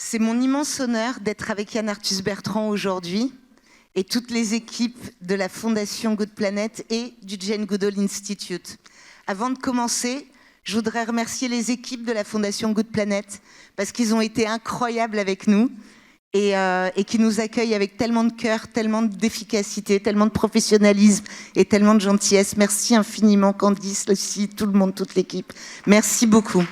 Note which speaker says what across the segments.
Speaker 1: C'est mon immense honneur d'être avec Yann Arthus-Bertrand aujourd'hui et toutes les équipes de la Fondation Good Planet et du Jane Goodall Institute. Avant de commencer, je voudrais remercier les équipes de la Fondation Good Planet parce qu'ils ont été incroyables avec nous et qui nous accueillent avec tellement de cœur, tellement d'efficacité, tellement de professionnalisme et tellement de gentillesse. Merci infiniment Candice, aussi, tout le monde, toute l'équipe. Merci beaucoup.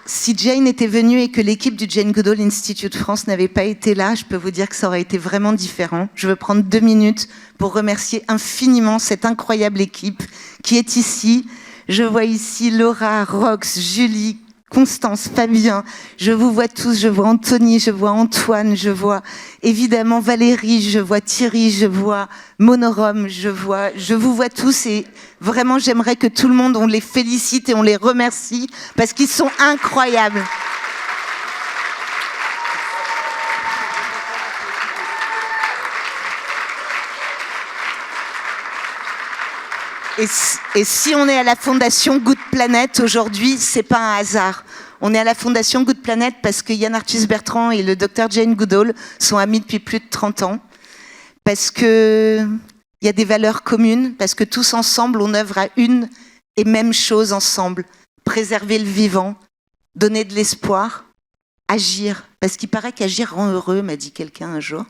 Speaker 1: Si Jane était venue et que l'équipe du Jane Goodall Institute France n'avait pas été là, je peux vous dire que ça aurait été vraiment différent. Je veux prendre 2 minutes pour remercier infiniment cette incroyable équipe qui est ici. Je vois ici Laura, Rox, Julie, Constance, Fabien. Je vous vois tous, je vois Anthony, je vois Antoine, je vois évidemment Valérie, je vois Thierry, je vois Monorum, je vous vois tous et vraiment j'aimerais que tout le monde, on les félicite et on les remercie parce qu'ils sont incroyables. Et si on est à la Fondation Good Planet aujourd'hui, c'est pas un hasard. On est à la Fondation Good Planet parce que Yann Arthus-Bertrand et le docteur Jane Goodall sont amis depuis plus de 30 ans. Parce qu'il y a des valeurs communes, parce que tous ensemble, on œuvre à une et même chose ensemble. Préserver le vivant, donner de l'espoir, agir. Parce qu'il paraît qu'agir rend heureux, m'a dit quelqu'un un jour.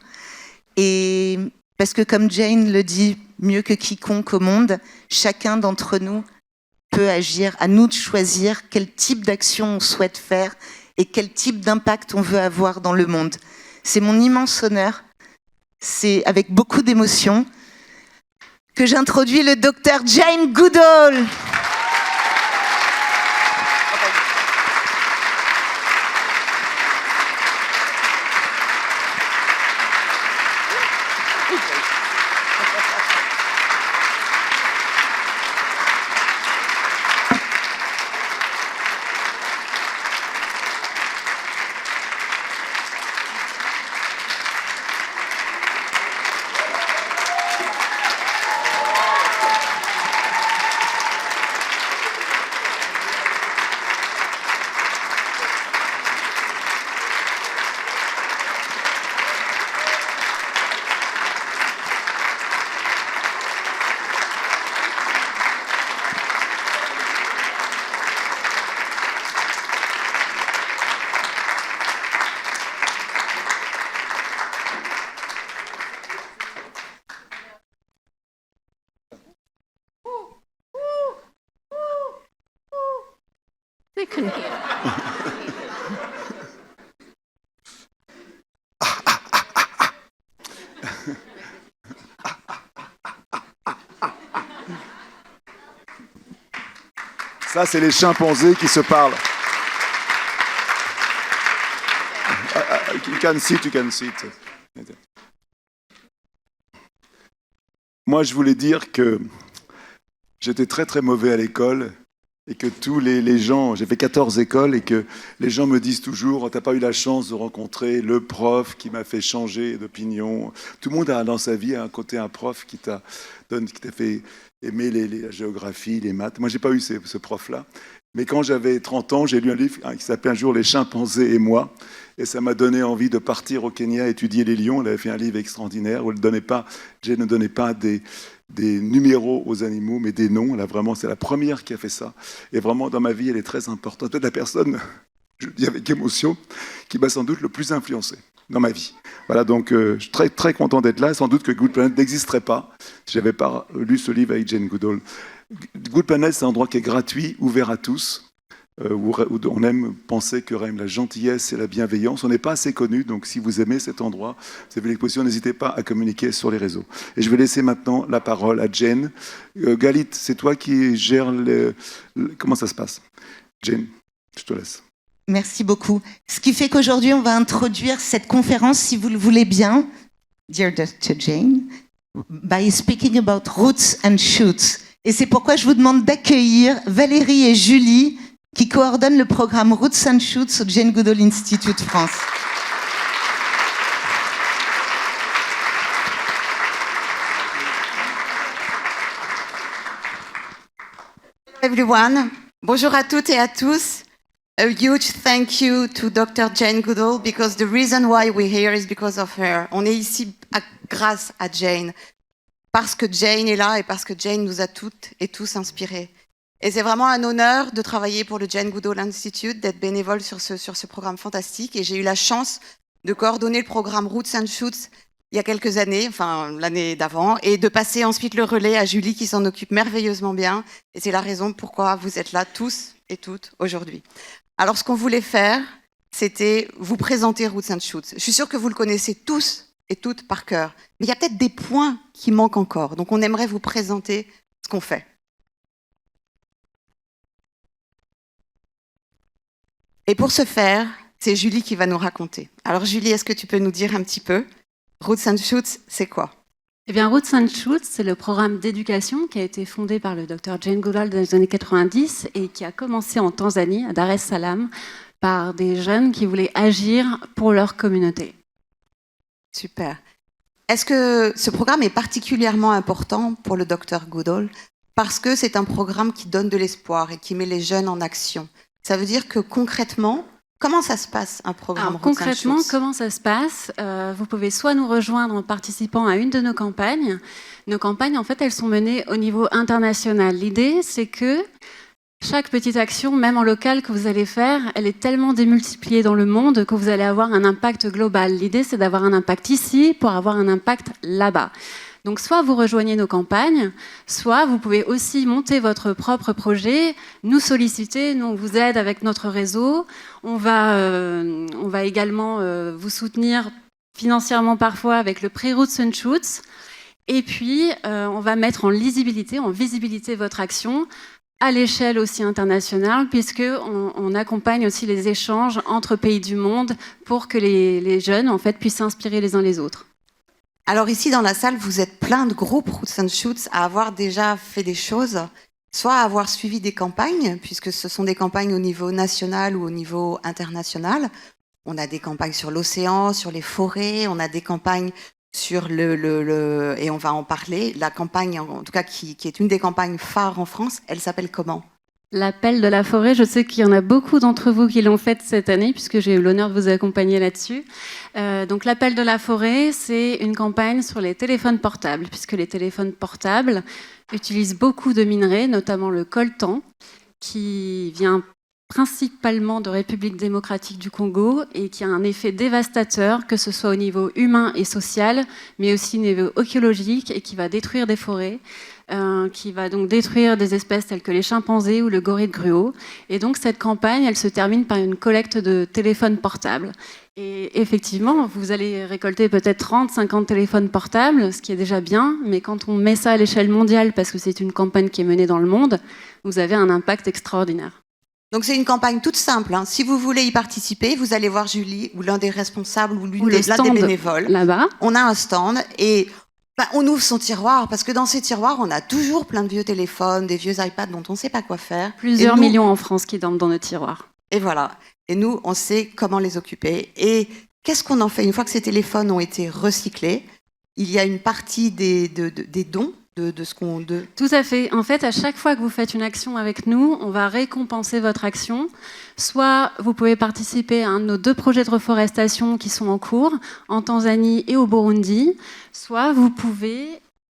Speaker 1: Et parce que comme Jane le dit mieux que quiconque au monde, chacun d'entre nous peut agir. À nous de choisir quel type d'action on souhaite faire et quel type d'impact on veut avoir dans le monde. C'est mon immense honneur, c'est avec beaucoup d'émotion que j'introduis le docteur Jane Goodall.
Speaker 2: Ça, c'est les chimpanzés qui se parlent. You can sit, you can sit. Moi, je voulais dire que j'étais très très mauvais à l'école et que tous les gens, j'ai fait 14 écoles et que les gens me disent toujours, t'as pas eu la chance de rencontrer le prof qui m'a fait changer d'opinion. Tout le monde a dans sa vie un côté un prof qui t'a fait aimer la géographie, les maths. Moi, j'ai pas eu ce prof-là. Mais quand j'avais 30 ans, j'ai lu un livre qui s'appelait un jour « Les chimpanzés et moi ». Et ça m'a donné envie de partir au Kenya étudier les lions. Elle avait fait un livre extraordinaire où Jane ne donnait pas des numéros aux animaux, mais des noms. Là, vraiment, c'est la première qui a fait ça. Et vraiment, dans ma vie, elle est très importante. Peut-être la personne, je le dis avec émotion, qui m'a sans doute le plus influencé dans ma vie. Voilà, donc je suis très, très content d'être là. Sans doute que Good Planet n'existerait pas si je n'avais pas lu ce livre avec Jane Goodall. Good Planet, c'est un endroit qui est gratuit, ouvert à tous, où on aime penser que règne la gentillesse et la bienveillance. On n'est pas assez connu, donc si vous aimez cet endroit, vous avez l'exposition, n'hésitez pas à communiquer sur les réseaux. Et je vais laisser maintenant la parole à Jane. Galit, c'est toi qui gères comment ça se passe? Jane, je te laisse.
Speaker 1: Merci beaucoup. Ce qui fait qu'aujourd'hui, on va introduire cette conférence, si vous le voulez bien, Dear Dr. Jane, by speaking about roots and shoots. Et c'est pourquoi je vous demande d'accueillir Valérie et Julie, qui coordonnent le programme Roots and Shoots au Jane Goodall Institute France.
Speaker 3: everyone. Bonjour à toutes et à tous. A huge thank you to Dr. Jane Goodall because the reason why we're here is because of her. On est ici grâce à Jane. Parce que Jane est là et parce que Jane nous a toutes et tous inspirés. Et c'est vraiment un honneur de travailler pour le Jane Goodall Institute, d'être bénévole sur ce programme fantastique. Et j'ai eu la chance de coordonner le programme Roots and Shoots il y a quelques années, enfin l'année d'avant, et de passer ensuite le relais à Julie qui s'en occupe merveilleusement bien. Et c'est la raison pourquoi vous êtes là tous et toutes aujourd'hui. Alors ce qu'on voulait faire, c'était vous présenter Roots and Shoots. Je suis sûre que vous le connaissez tous et toutes par cœur, mais il y a peut-être des points qui manquent encore. Donc on aimerait vous présenter ce qu'on fait. Et pour ce faire, c'est Julie qui va nous raconter. Alors Julie, est-ce que tu peux nous dire un petit peu Roots and Shoots, c'est quoi?
Speaker 4: Eh bien, Roots and Shoots, c'est le programme d'éducation qui a été fondé par le Dr. Jane Goodall dans les années 90 et qui a commencé en Tanzanie, à Dar es Salaam, par des jeunes qui voulaient agir pour leur communauté.
Speaker 3: Super. Est-ce que ce programme est particulièrement important pour le Dr. Goodall parce que c'est un programme qui donne de l'espoir et qui met les jeunes en action? Ça veut dire que concrètement, comment ça se passe, un programme?
Speaker 4: Alors, concrètement, comment ça se passe? Vous pouvez soit nous rejoindre en participant à une de nos campagnes. Nos campagnes, en fait, elles sont menées au niveau international. L'idée, c'est que chaque petite action, même en local, que vous allez faire, elle est tellement démultipliée dans le monde que vous allez avoir un impact global. L'idée, c'est d'avoir un impact ici pour avoir un impact là-bas. Donc, soit vous rejoignez nos campagnes, soit vous pouvez aussi monter votre propre projet, nous solliciter, nous on vous aide avec notre réseau. On va également vous soutenir financièrement parfois avec le prix Roots and Shoots. Et puis, on va mettre en visibilité votre action à l'échelle aussi internationale, puisqu'on accompagne aussi les échanges entre pays du monde pour que les jeunes en fait, puissent s'inspirer les uns les autres.
Speaker 3: Alors ici dans la salle, vous êtes plein de groupes Roots and Shoots à avoir déjà fait des choses, soit à avoir suivi des campagnes, puisque ce sont des campagnes au niveau national ou au niveau international. On a des campagnes sur l'océan, sur les forêts, on a des campagnes sur et on va en parler. La campagne, en tout cas, qui est une des campagnes phares en France, elle s'appelle comment?
Speaker 4: L'appel de la forêt, je sais qu'il y en a beaucoup d'entre vous qui l'ont faite cette année, puisque j'ai eu l'honneur de vous accompagner là-dessus. Donc l'appel de la forêt, c'est une campagne sur les téléphones portables, puisque les téléphones portables utilisent beaucoup de minerais, notamment le coltan, qui vient principalement de République démocratique du Congo et qui a un effet dévastateur, que ce soit au niveau humain et social, mais aussi au niveau écologique, et qui va détruire des forêts. Qui va donc détruire des espèces telles que les chimpanzés ou le gorille de gruau. Et donc cette campagne, elle se termine par une collecte de téléphones portables. Et effectivement, vous allez récolter peut-être 30, 50 téléphones portables, ce qui est déjà bien, mais quand on met ça à l'échelle mondiale, parce que c'est une campagne qui est menée dans le monde, vous avez un impact extraordinaire.
Speaker 3: Donc c'est une campagne toute simple. Si vous voulez y participer, vous allez voir Julie ou l'un des responsables ou l'un des bénévoles.
Speaker 4: Là-bas.
Speaker 3: On a un stand et on ouvre son tiroir, parce que dans ces tiroirs, on a toujours plein de vieux téléphones, des vieux iPads dont on ne sait pas quoi faire.
Speaker 4: Plusieurs millions en France qui dorment dans nos tiroirs.
Speaker 3: Et voilà. Et nous, on sait comment les occuper. Et qu'est-ce qu'on en fait? Une fois que ces téléphones ont été recyclés, il y a une partie des dons de ce qu'on...
Speaker 4: Tout à fait. En fait, à chaque fois que vous faites une action avec nous, on va récompenser votre action. Soit vous pouvez participer à un de nos 2 projets de reforestation qui sont en cours, en Tanzanie et au Burundi. Soit vous pouvez...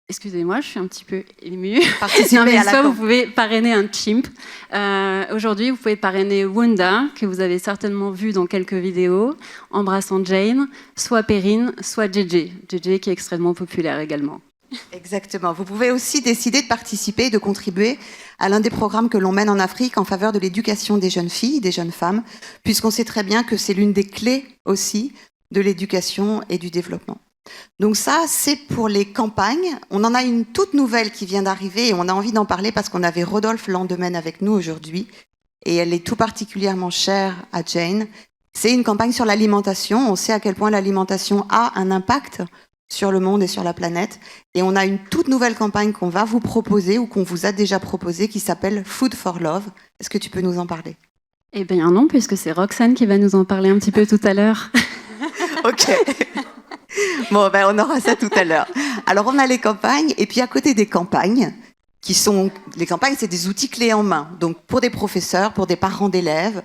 Speaker 4: Excusez-moi, je suis un petit peu émue. Soit vous pouvez parrainer un chimp. Aujourd'hui, vous pouvez parrainer Wunda, que vous avez certainement vu dans quelques vidéos, embrassant Jane, soit Perrine, soit JJ. JJ qui est extrêmement populaire également.
Speaker 3: Exactement. Vous pouvez aussi décider de participer, de contribuer à l'un des programmes que l'on mène en Afrique en faveur de l'éducation des jeunes filles, des jeunes femmes, puisqu'on sait très bien que c'est l'une des clés aussi de l'éducation et du développement. Donc ça, c'est pour les campagnes. On en a une toute nouvelle qui vient d'arriver et on a envie d'en parler parce qu'on avait Rodolphe Landemaine avec nous aujourd'hui et elle est tout particulièrement chère à Jane. C'est une campagne sur l'alimentation. On sait à quel point l'alimentation a un impact sur le monde et sur la planète. Et on a une toute nouvelle campagne qu'on va vous proposer ou qu'on vous a déjà proposée qui s'appelle Food for Love. Est-ce que tu peux nous en parler?
Speaker 4: Eh bien non, puisque c'est Roxane qui va nous en parler un petit peu tout à l'heure.
Speaker 3: Ok. Bon, on aura ça tout à l'heure. Alors, on a les campagnes, et puis à côté des campagnes, les campagnes, c'est des outils clés en main. Donc, pour des professeurs, pour des parents d'élèves,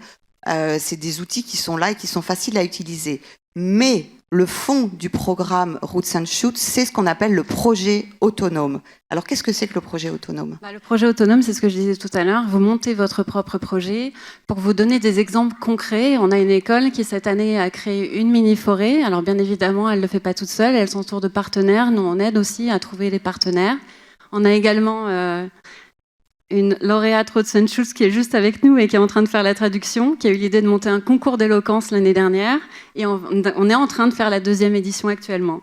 Speaker 3: c'est des outils qui sont là et qui sont faciles à utiliser. Mais le fond du programme Roots and Shoots, c'est ce qu'on appelle le projet autonome. Alors, qu'est-ce que c'est que le projet autonome ?
Speaker 4: Le projet autonome, c'est ce que je disais tout à l'heure. Vous montez votre propre projet. Pour vous donner des exemples concrets, on a une école qui, cette année, a créé une mini-forêt. Alors, bien évidemment, elle ne le fait pas toute seule. Elle s'entoure de partenaires. Nous, on aide aussi à trouver les partenaires. On a également une lauréate Roots and Shoots qui est juste avec nous et qui est en train de faire la traduction, qui a eu l'idée de monter un concours d'éloquence l'année dernière. Et on est en train de faire la 2e édition actuellement.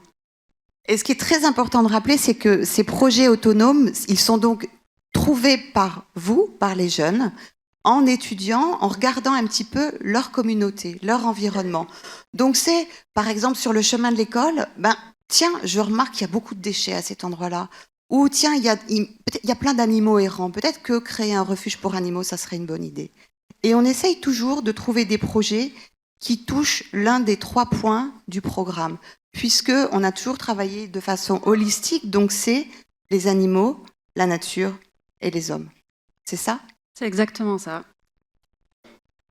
Speaker 3: Et ce qui est très important de rappeler, c'est que ces projets autonomes, ils sont donc trouvés par vous, par les jeunes, en étudiant, en regardant un petit peu leur communauté, leur environnement. Donc c'est, par exemple, sur le chemin de l'école, tiens, je remarque qu'il y a beaucoup de déchets à cet endroit-là. Ou tiens, il y a plein d'animaux errants. Peut-être que créer un refuge pour animaux, ça serait une bonne idée. Et on essaye toujours de trouver des projets qui touchent l'un des 3 points du programme, puisqu'on a toujours travaillé de façon holistique, donc c'est les animaux, la nature et les hommes. C'est ça ?
Speaker 4: C'est exactement ça.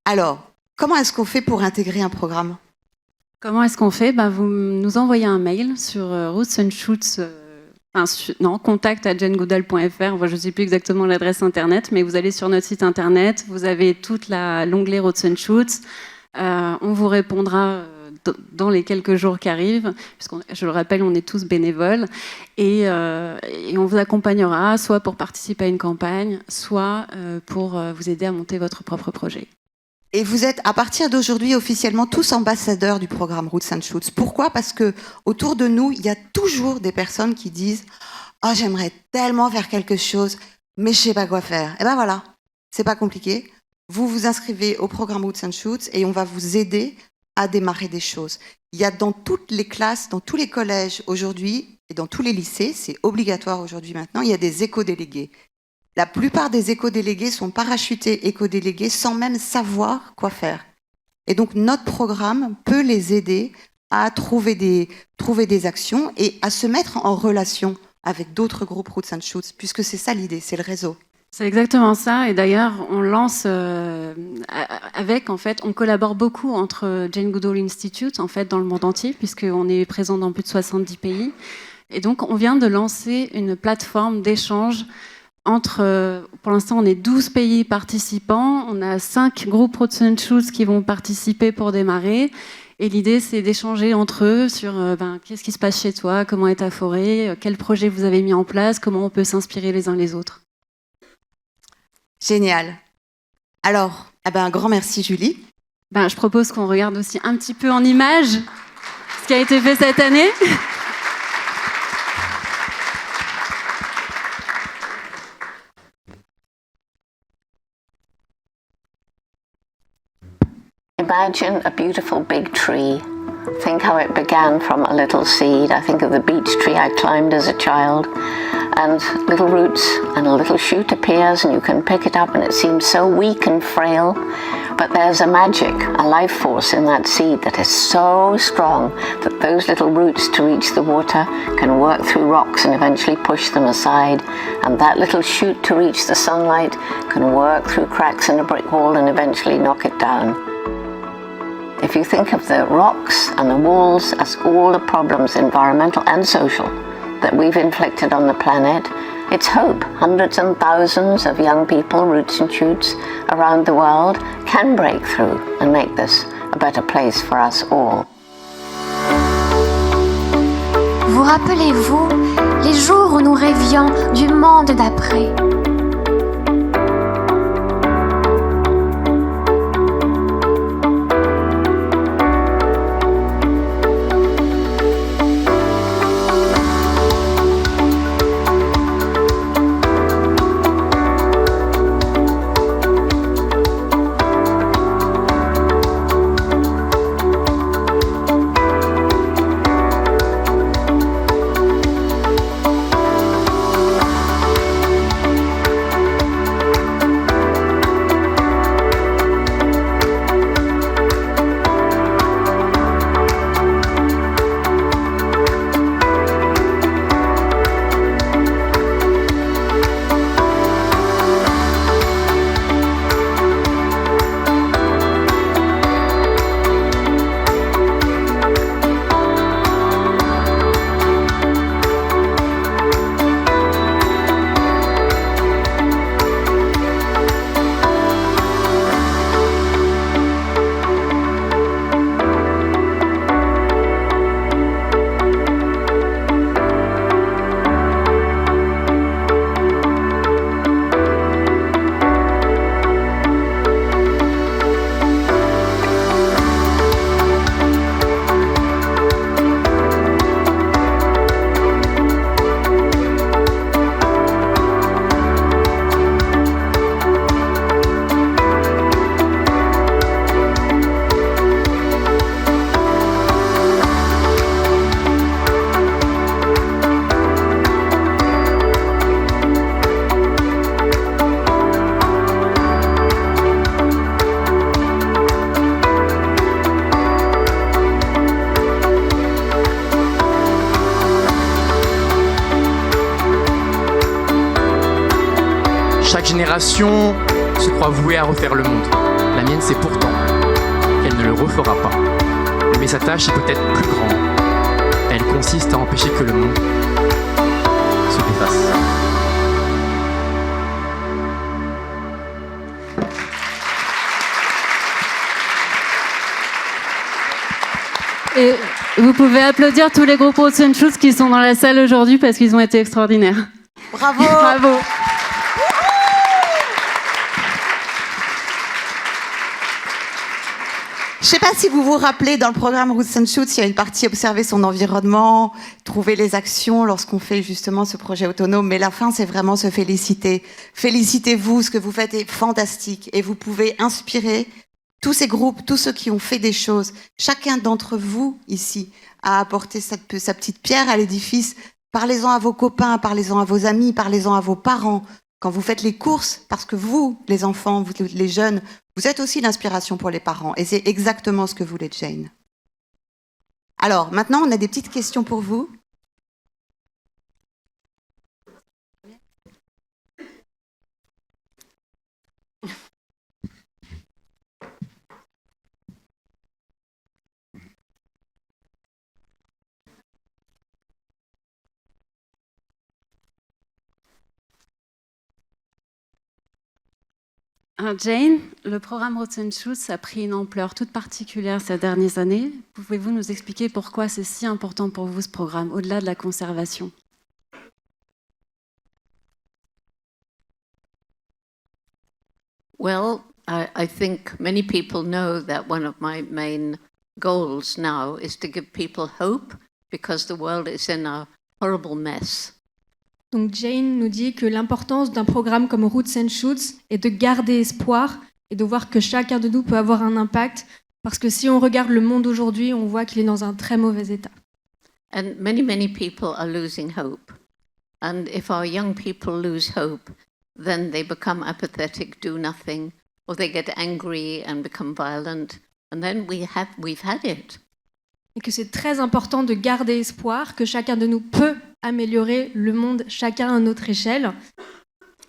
Speaker 3: Alors, comment est-ce qu'on fait pour intégrer un programme ?
Speaker 4: Comment est-ce qu'on fait ? Vous nous envoyez un mail sur Roots and Shoots. contact@janegoodall.fr. Je ne sais plus exactement l'adresse internet, mais vous allez sur notre site internet, vous avez l'onglet Roots and Shoots. On vous répondra dans les quelques jours qui arrivent, puisque je le rappelle, on est tous bénévoles, et on vous accompagnera soit pour participer à une campagne, soit pour vous aider à monter votre propre projet.
Speaker 3: Et vous êtes, à partir d'aujourd'hui, officiellement tous ambassadeurs du programme Roots and Shoots. Pourquoi ? Parce que autour de nous, il y a toujours des personnes qui disent « Oh, j'aimerais tellement faire quelque chose, mais je ne sais pas quoi faire. » Et ben voilà, c'est pas compliqué. Vous vous inscrivez au programme Roots and Shoots et on va vous aider à démarrer des choses. Il y a dans toutes les classes, dans tous les collèges aujourd'hui et dans tous les lycées, c'est obligatoire aujourd'hui maintenant, il y a des éco-délégués. La plupart des éco-délégués sont parachutés éco-délégués sans même savoir quoi faire. Et donc, notre programme peut les aider à trouver des actions et à se mettre en relation avec d'autres groupes Roots and Shoots, puisque c'est ça l'idée, c'est le réseau.
Speaker 4: C'est exactement ça. Et d'ailleurs, on lance on collabore beaucoup entre Jane Goodall Institute, en fait, dans le monde entier, puisqu'on est présent dans plus de 70 pays. Et donc, on vient de lancer une plateforme d'échange pour l'instant, on est 12 pays participants. On a 5 groupes Roots and Shoots qui vont participer pour démarrer. Et l'idée, c'est d'échanger entre eux sur qu'est-ce qui se passe chez toi, comment est ta forêt, quel projet vous avez mis en place, comment on peut s'inspirer les uns les autres.
Speaker 3: Génial. Alors, un grand merci, Julie.
Speaker 4: Je propose qu'on regarde aussi un petit peu en images ce qui a été fait cette année.
Speaker 5: Imagine a beautiful big tree. Think how it began from a little seed. I think of the beech tree I climbed as a child, and little roots and a little shoot appears and you can pick it up and it seems so weak and frail, but there's a magic, a life force in that seed that is so strong that those little roots to reach the water can work through rocks and eventually push them aside, and that little shoot to reach the sunlight can work through cracks in a brick wall and eventually knock it down. If you think of the rocks and the walls as all the problems, environmental and social, that we've inflicted on the planet, it's hope. Hundreds and thousands of young people, Roots and Shoots, around the world can break through and make this a better place for us all.
Speaker 6: Vous rappelez-vous les jours où nous rêvions du monde d'après ?
Speaker 7: génération se croit vouée à refaire le monde. La mienne, c'est pourtant qu'elle ne le refera pas. Mais sa tâche est peut-être plus grande. Elle consiste à empêcher que le monde se défasse.
Speaker 4: Et vous pouvez applaudir tous les groupes Roots and Shoots qui sont dans la salle aujourd'hui parce qu'ils ont été extraordinaires.
Speaker 3: Bravo.
Speaker 4: Bravo.
Speaker 3: Je ne sais pas si vous vous rappelez, dans le programme Roots and Shoots, il y a une partie observer son environnement, trouver les actions lorsqu'on fait justement ce projet autonome. Mais la fin, c'est vraiment se féliciter. Félicitez-vous, ce que vous faites est fantastique. Et vous pouvez inspirer tous ces groupes, tous ceux qui ont fait des choses. Chacun d'entre vous, ici, a apporté sa petite pierre à l'édifice. Parlez-en à vos copains, parlez-en à vos amis, parlez-en à vos parents. Quand vous faites les courses, parce que vous, les enfants, vous, les jeunes, vous êtes aussi l'inspiration pour les parents. Et c'est exactement ce que voulait Jane. Alors, maintenant, on a des petites questions pour vous.
Speaker 4: Jane, le programme Roots and Shoots a pris une ampleur toute particulière ces dernières années. Pouvez-vous nous expliquer pourquoi c'est si important pour vous ce programme, au-delà de la conservation?
Speaker 5: Well, I think many people know that one of my main goals now is to give people hope because the world is in a horrible mess.
Speaker 8: Donc Jane nous dit que l'importance d'un programme comme Roots and Shoots est de garder espoir et de voir que chacun de nous peut avoir un impact, parce que si on regarde le monde aujourd'hui, on voit qu'il est dans un très mauvais état.
Speaker 5: And many people are losing hope. And if our young people lose hope, then they become apathetic, do nothing, or they get angry and become violent. And then we've had it.
Speaker 8: Et que c'est très important de garder espoir, que chacun de nous peut améliorer le monde, chacun à notre échelle.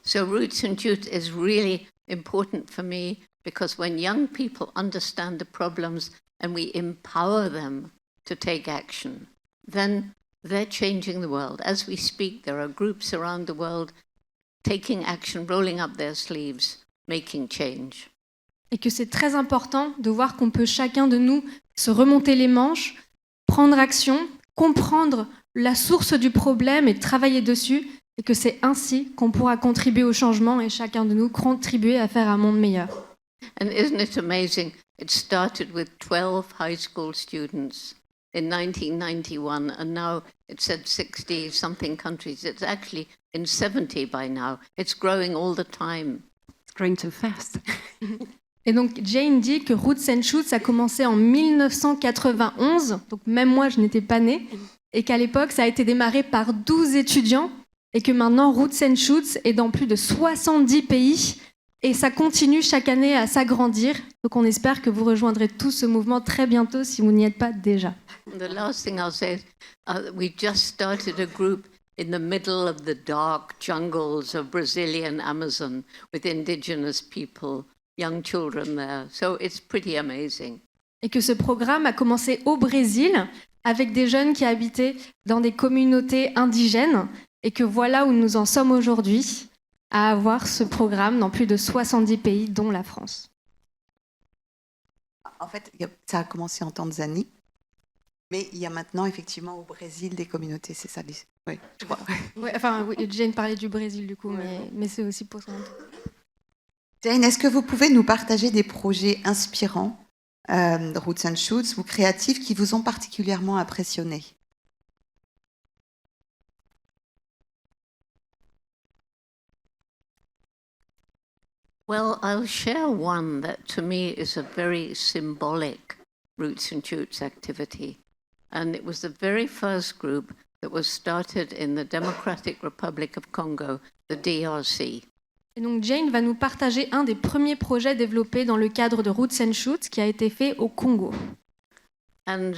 Speaker 5: So Roots and Shoots is really important for me because when young people understand the problems and we empower them to take action, then they're changing the world. As we speak, there are groups around the world taking action, rolling up their sleeves, making change.
Speaker 8: Et que c'est très important de voir qu'on peut chacun de nous se remonter les manches, prendre action, comprendre la source du problème et travailler dessus, et que c'est ainsi qu'on pourra contribuer au changement et chacun de nous contribuer à faire un monde meilleur.
Speaker 5: And isn't it amazing? It started with 12 high school students in 1991, and now it's at 60-something countries. It's actually in 70 by now. It's growing all the time.
Speaker 4: It's growing too fast.
Speaker 8: Et donc Jane dit que Roots and Shoots a commencé en 1991, donc même moi je n'étais pas née, et qu'à l'époque ça a été démarré par 12 étudiants, et que maintenant Roots and Shoots est dans plus de 70 pays, et ça continue chaque année à s'agrandir. Donc on espère que vous rejoindrez tous ce mouvement très bientôt si vous n'y êtes pas déjà.
Speaker 5: The last thing I'll say is we just started a group in the middle of the dark jungles of Brazilian Amazon with indigenous people, young children there. So it's pretty amazing.
Speaker 8: Et que ce programme a commencé au Brésil avec des jeunes qui habitaient dans des communautés indigènes, et que voilà où nous en sommes aujourd'hui, à avoir ce programme dans plus de 70 pays, dont la France.
Speaker 3: En fait, ça a commencé en Tanzanie, mais il y a maintenant effectivement au Brésil des communautés, c'est ça? Oui, je crois.
Speaker 8: Ouais, enfin, oui, Jane parlait du Brésil du coup, mais c'est aussi pour ça.
Speaker 3: Jane, est-ce que vous pouvez nous partager des projets inspirants, Roots and Shoots, ou créatifs qui vous ont particulièrement impressionné?
Speaker 5: Well, I'll share one that to me is a very symbolic Roots and Shoots activity. And it was the very first group that was started in the Democratic Republic of Congo, the DRC.
Speaker 8: Et donc Jane va nous partager un des premiers projets développés dans le cadre de Roots and Shoots qui a été fait au Congo.
Speaker 5: And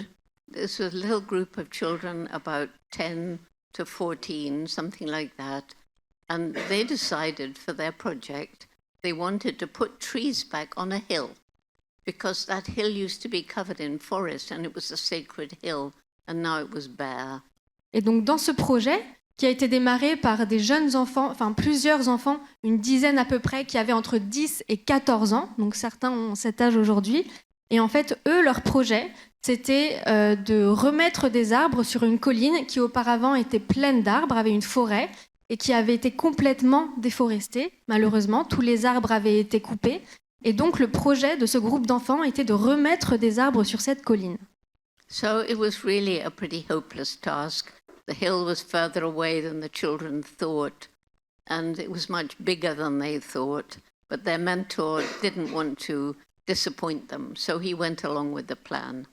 Speaker 5: this was a little group of children, about 10 to 14, something like that. And they decided for their project they wanted to put trees back on a hill because that hill used to be covered in forest and it was a sacred hill and now it was bare.
Speaker 8: Et donc dans ce projet, qui a été démarré par des jeunes enfants, enfin plusieurs enfants, une dizaine à peu près, qui avaient entre 10 et 14 ans, donc certains ont cet âge aujourd'hui, et en fait, eux, leur projet, c'était de remettre des arbres sur une colline qui auparavant était pleine d'arbres, avait une forêt, et qui avait été complètement déforestée. Malheureusement, tous les arbres avaient été coupés, et donc le projet de ce groupe d'enfants était de remettre des arbres sur cette colline.
Speaker 5: So it was really a pretty hopeless task. The hill was further away than the children thought, and it was much bigger than they thought. But their mentor didn't want to disappoint them, so he went along with the plan.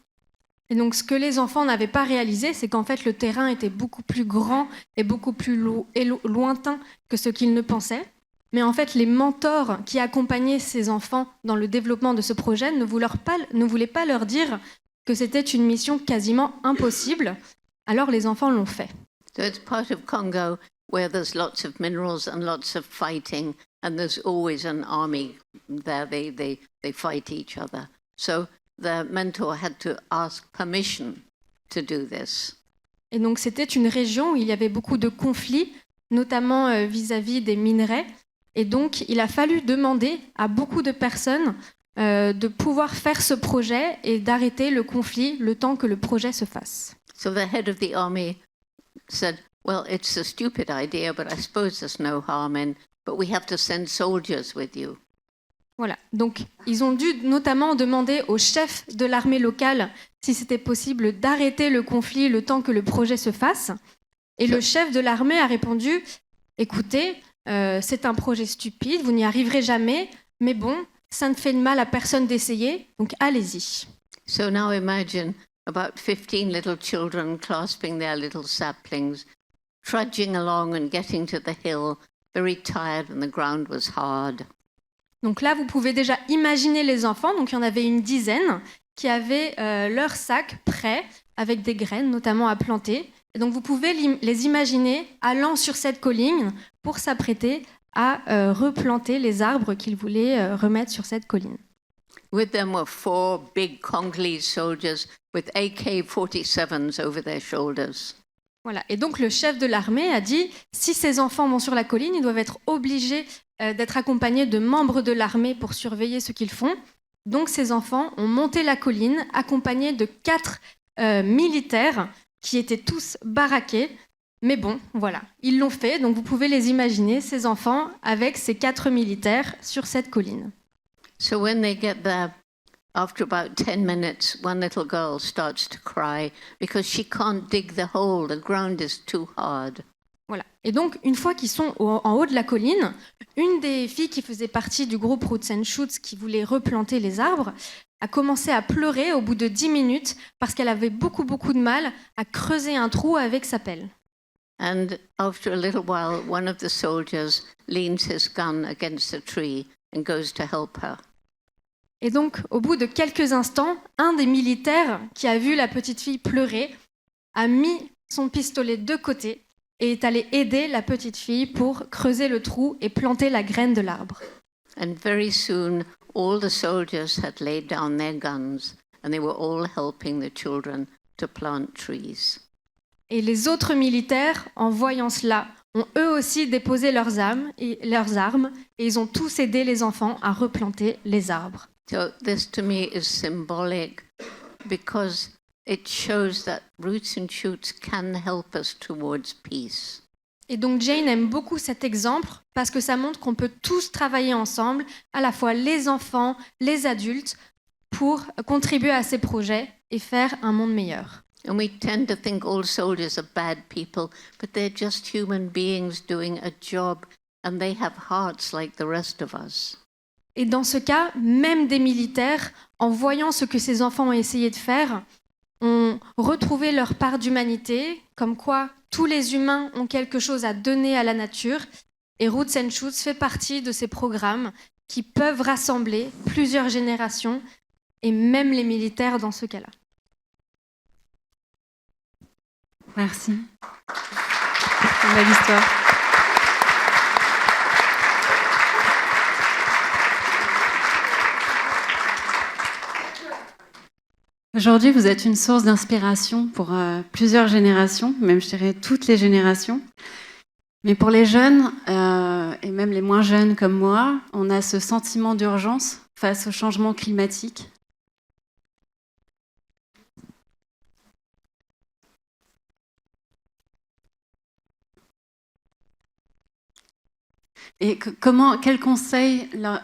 Speaker 8: Et donc ce que les enfants n'avaient pas réalisé, c'est qu'en fait le terrain était beaucoup plus grand et beaucoup plus lointain que ce qu'ils ne pensaient. Mais en fait, les mentors qui accompagnaient ces enfants dans le développement de ce projet ne voulaient pas leur dire que c'était une mission quasiment impossible. Alors les enfants l'ont fait.
Speaker 5: So it's part of Congo where there's lots of minerals and lots of fighting, and there's always an army there. They fight each other. So the mentor had to ask permission to do this.
Speaker 8: Et donc c'était une région où il y avait beaucoup de conflits, notamment vis-à-vis des minerais. Et donc il a fallu demander à beaucoup de personnes de pouvoir faire ce projet et d'arrêter le conflit le temps que le projet se fasse.
Speaker 5: So the head of the army said, well, it's a stupid idea, but I suppose there's no harm in, but we have to send soldiers with you.
Speaker 8: Voilà, donc ils ont dû notamment demander au chef de l'armée locale si c'était possible d'arrêter le conflit le temps que le projet se fasse. Et le chef de l'armée a répondu, écoutez, c'est un projet stupide, vous n'y arriverez jamais, mais bon, ça ne fait de mal à personne d'essayer, donc allez-y.
Speaker 5: So now imagine about 15 little children clasping their little saplings, trudging along and getting to the hill, very tired and the ground was hard.
Speaker 8: Donc là, vous pouvez déjà imaginer les enfants, donc il y en avait une dizaine, qui avaient leur sac prêt, avec des graines notamment à planter. Et donc vous pouvez les imaginer allant sur cette colline pour s'apprêter à replanter les arbres qu'ils voulaient remettre sur cette colline.
Speaker 5: With them were 4 big Congolese soldiers with AK-47s over their shoulders.
Speaker 8: Voilà. Et donc le chef de l'armée a dit, si ces enfants vont sur la colline, ils doivent être obligés d'être accompagnés de membres de l'armée pour surveiller ce qu'ils font. Donc ces enfants ont monté la colline accompagnés de 4 militaires qui étaient tous baraqués. Mais bon, voilà, ils l'ont fait. Donc vous pouvez les imaginer, ces enfants, avec ces 4 militaires sur cette colline.
Speaker 5: So when they get there, after about 10 minutes, one little girl starts to cry because she can't dig the hole, the ground is too hard.
Speaker 8: Voilà. Et donc, une fois qu'ils sont en haut de la colline, une des filles qui faisait partie du groupe Roots and Shoots qui voulait replanter les arbres a commencé à pleurer au bout de 10 minutes parce qu'elle avait beaucoup de mal à creuser un trou avec sa pelle.
Speaker 5: And after a little while, one of the soldiers leans his gun against a tree and goes to help her.
Speaker 8: Et donc, au bout de quelques instants, un des militaires qui a vu la petite fille pleurer a mis son pistolet de côté et est allé aider la petite fille pour creuser le trou et planter la graine de l'arbre.
Speaker 5: And very soon, all the soldiers had laid down their guns and they were all helping the children to plant trees.
Speaker 8: Et les autres militaires, en voyant cela, ont eux aussi déposé leurs armes et ils ont tous aidé les enfants à replanter les arbres.
Speaker 5: So this to me is symbolic because it shows that Roots and Shoots can help us towards peace.
Speaker 8: Et donc Jane aime beaucoup cet exemple parce que ça montre qu'on peut tous travailler ensemble, à la fois les enfants, les adultes, pour contribuer à ces projets et faire un monde meilleur.
Speaker 5: And we tend to think all soldiers are bad people, but they're just human beings doing a job and they have hearts like the rest of us.
Speaker 8: Et dans ce cas, même des militaires, en voyant ce que ces enfants ont essayé de faire, ont retrouvé leur part d'humanité, comme quoi tous les humains ont quelque chose à donner à la nature. Et Roots and Shoots fait partie de ces programmes qui peuvent rassembler plusieurs générations, et même les militaires dans ce cas-là.
Speaker 4: Merci. Une belle histoire. Aujourd'hui, vous êtes une source d'inspiration pour plusieurs générations, même je dirais toutes les générations. Mais pour les jeunes, et même les moins jeunes comme moi, on a ce sentiment d'urgence face au changement climatique. Et quels conseils leur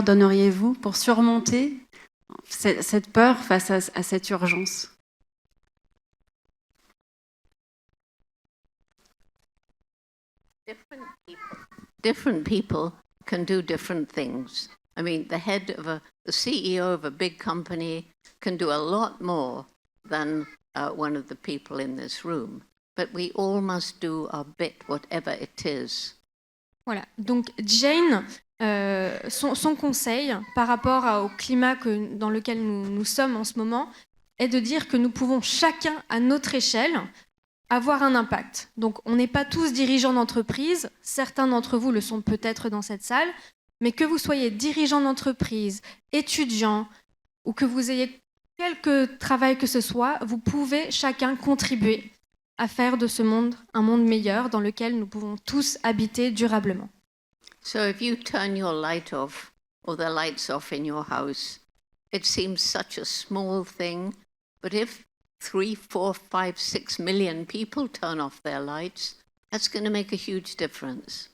Speaker 4: donneriez-vous pour surmonter cette peur face à cette urgence?
Speaker 5: Different people can do different things. I mean, the CEO of a big company can do a lot more than one of the people in this room. But we all must do our bit, whatever it is.
Speaker 8: Voilà, donc Jane, son conseil par rapport au climat dans lequel nous sommes en ce moment est de dire que nous pouvons chacun à notre échelle avoir un impact. Donc on n'est pas tous dirigeants d'entreprise, certains d'entre vous le sont peut-être dans cette salle, mais que vous soyez dirigeant d'entreprise, étudiant, ou que vous ayez quelque travail que ce soit, vous pouvez chacun contribuer à faire de ce monde un monde meilleur dans lequel nous pouvons tous habiter durablement.
Speaker 5: So if you turn your light off or the lights off in your house, it seems such a small thing, but if 3, 4, 5, 6 million people turn off their lights, that's going to make a huge difference.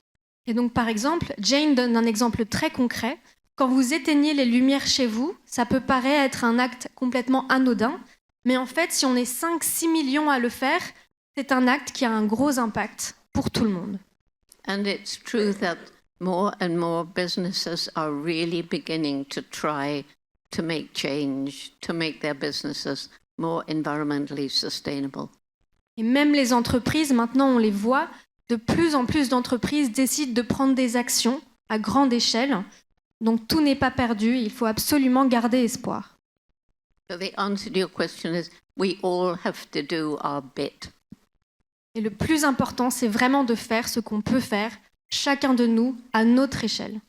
Speaker 8: Et donc par exemple, Jane donne un exemple très concret. Quand vous éteignez les lumières chez vous, ça peut paraître un acte complètement anodin, mais en fait, si on est 5-6 millions à le faire, c'est un acte qui a un gros impact pour tout le monde.
Speaker 5: And it's true that more and more businesses are really beginning to try to make change, to make their businesses more environmentally sustainable.
Speaker 8: Et même les entreprises, maintenant on les voit, de plus en plus d'entreprises décident de prendre des actions à grande échelle. Donc tout n'est pas perdu, il faut absolument garder espoir.
Speaker 5: So the answer to your question is we all have to do our bit.
Speaker 8: Et le plus important, c'est vraiment de faire ce qu'on peut faire, chacun de nous, à notre échelle.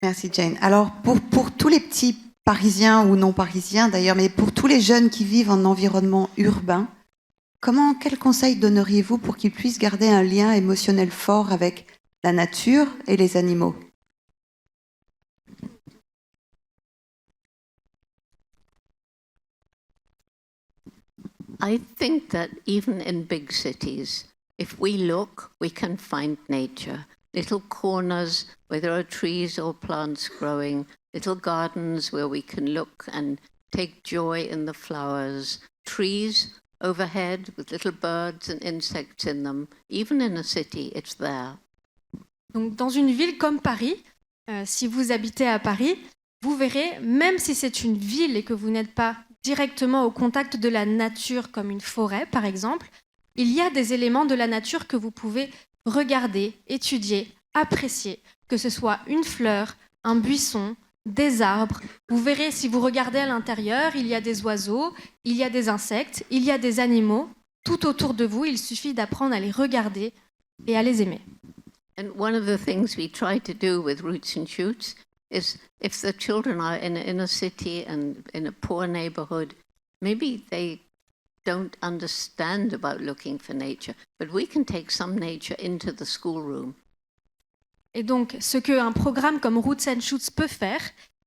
Speaker 3: Merci Jane. Alors pour tous les petits Parisiens ou non parisiens d'ailleurs, mais pour tous les jeunes qui vivent en environnement urbain, quel conseil donneriez-vous pour qu'ils puissent garder un lien émotionnel fort avec la nature et les animaux ?
Speaker 5: I think that even in big cities, if we look, we can find nature. Little corners where there are trees or plants growing, little gardens where we can look and take joy in the flowers, trees overhead with little birds and insects in them. Even in a city, it's there.
Speaker 8: Donc, dans une ville comme Paris, si vous habitez à Paris, vous verrez, même si c'est une ville et que vous n'êtes pas directement au contact de la nature comme une forêt, par exemple, il y a des éléments de la nature que vous pouvez regarder, étudier, apprécier, que ce soit une fleur, un buisson, des arbres. Vous verrez, si vous regardez à l'intérieur, il y a des oiseaux, il y a des insectes, il y a des animaux. Tout autour de vous, il suffit d'apprendre à les regarder et à les aimer.
Speaker 5: And one of the things we try to do with Roots and Shoots is if the children are in a city and in a poor neighborhood, maybe they don't understand about looking for nature, but we can take some nature into the schoolroom.
Speaker 8: Et donc, ce qu'un programme comme Roots and Shoots peut faire,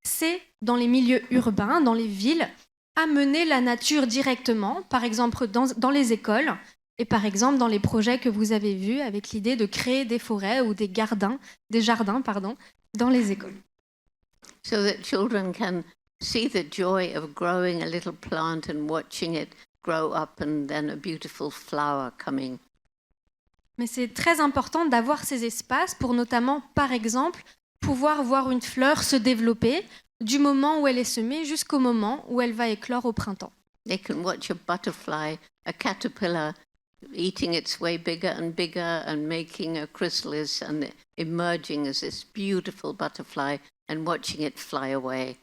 Speaker 8: c'est, dans les milieux urbains, dans les villes, amener la nature directement, par exemple dans les écoles, et par exemple dans les projets que vous avez vus, avec l'idée de créer des forêts ou des jardins, dans les écoles.
Speaker 5: So that children can see the joy of growing a little plant and watching it grow up and then a beautiful flower coming.
Speaker 8: Mais c'est très important d'avoir ces espaces pour notamment, par exemple, pouvoir voir une fleur se développer du moment où elle est semée jusqu'au moment où elle va éclore au printemps.
Speaker 5: They can watch a butterfly, a caterpillar, eating its way bigger and making a chrysalis and emerging as this beautiful butterfly and watching it fly away.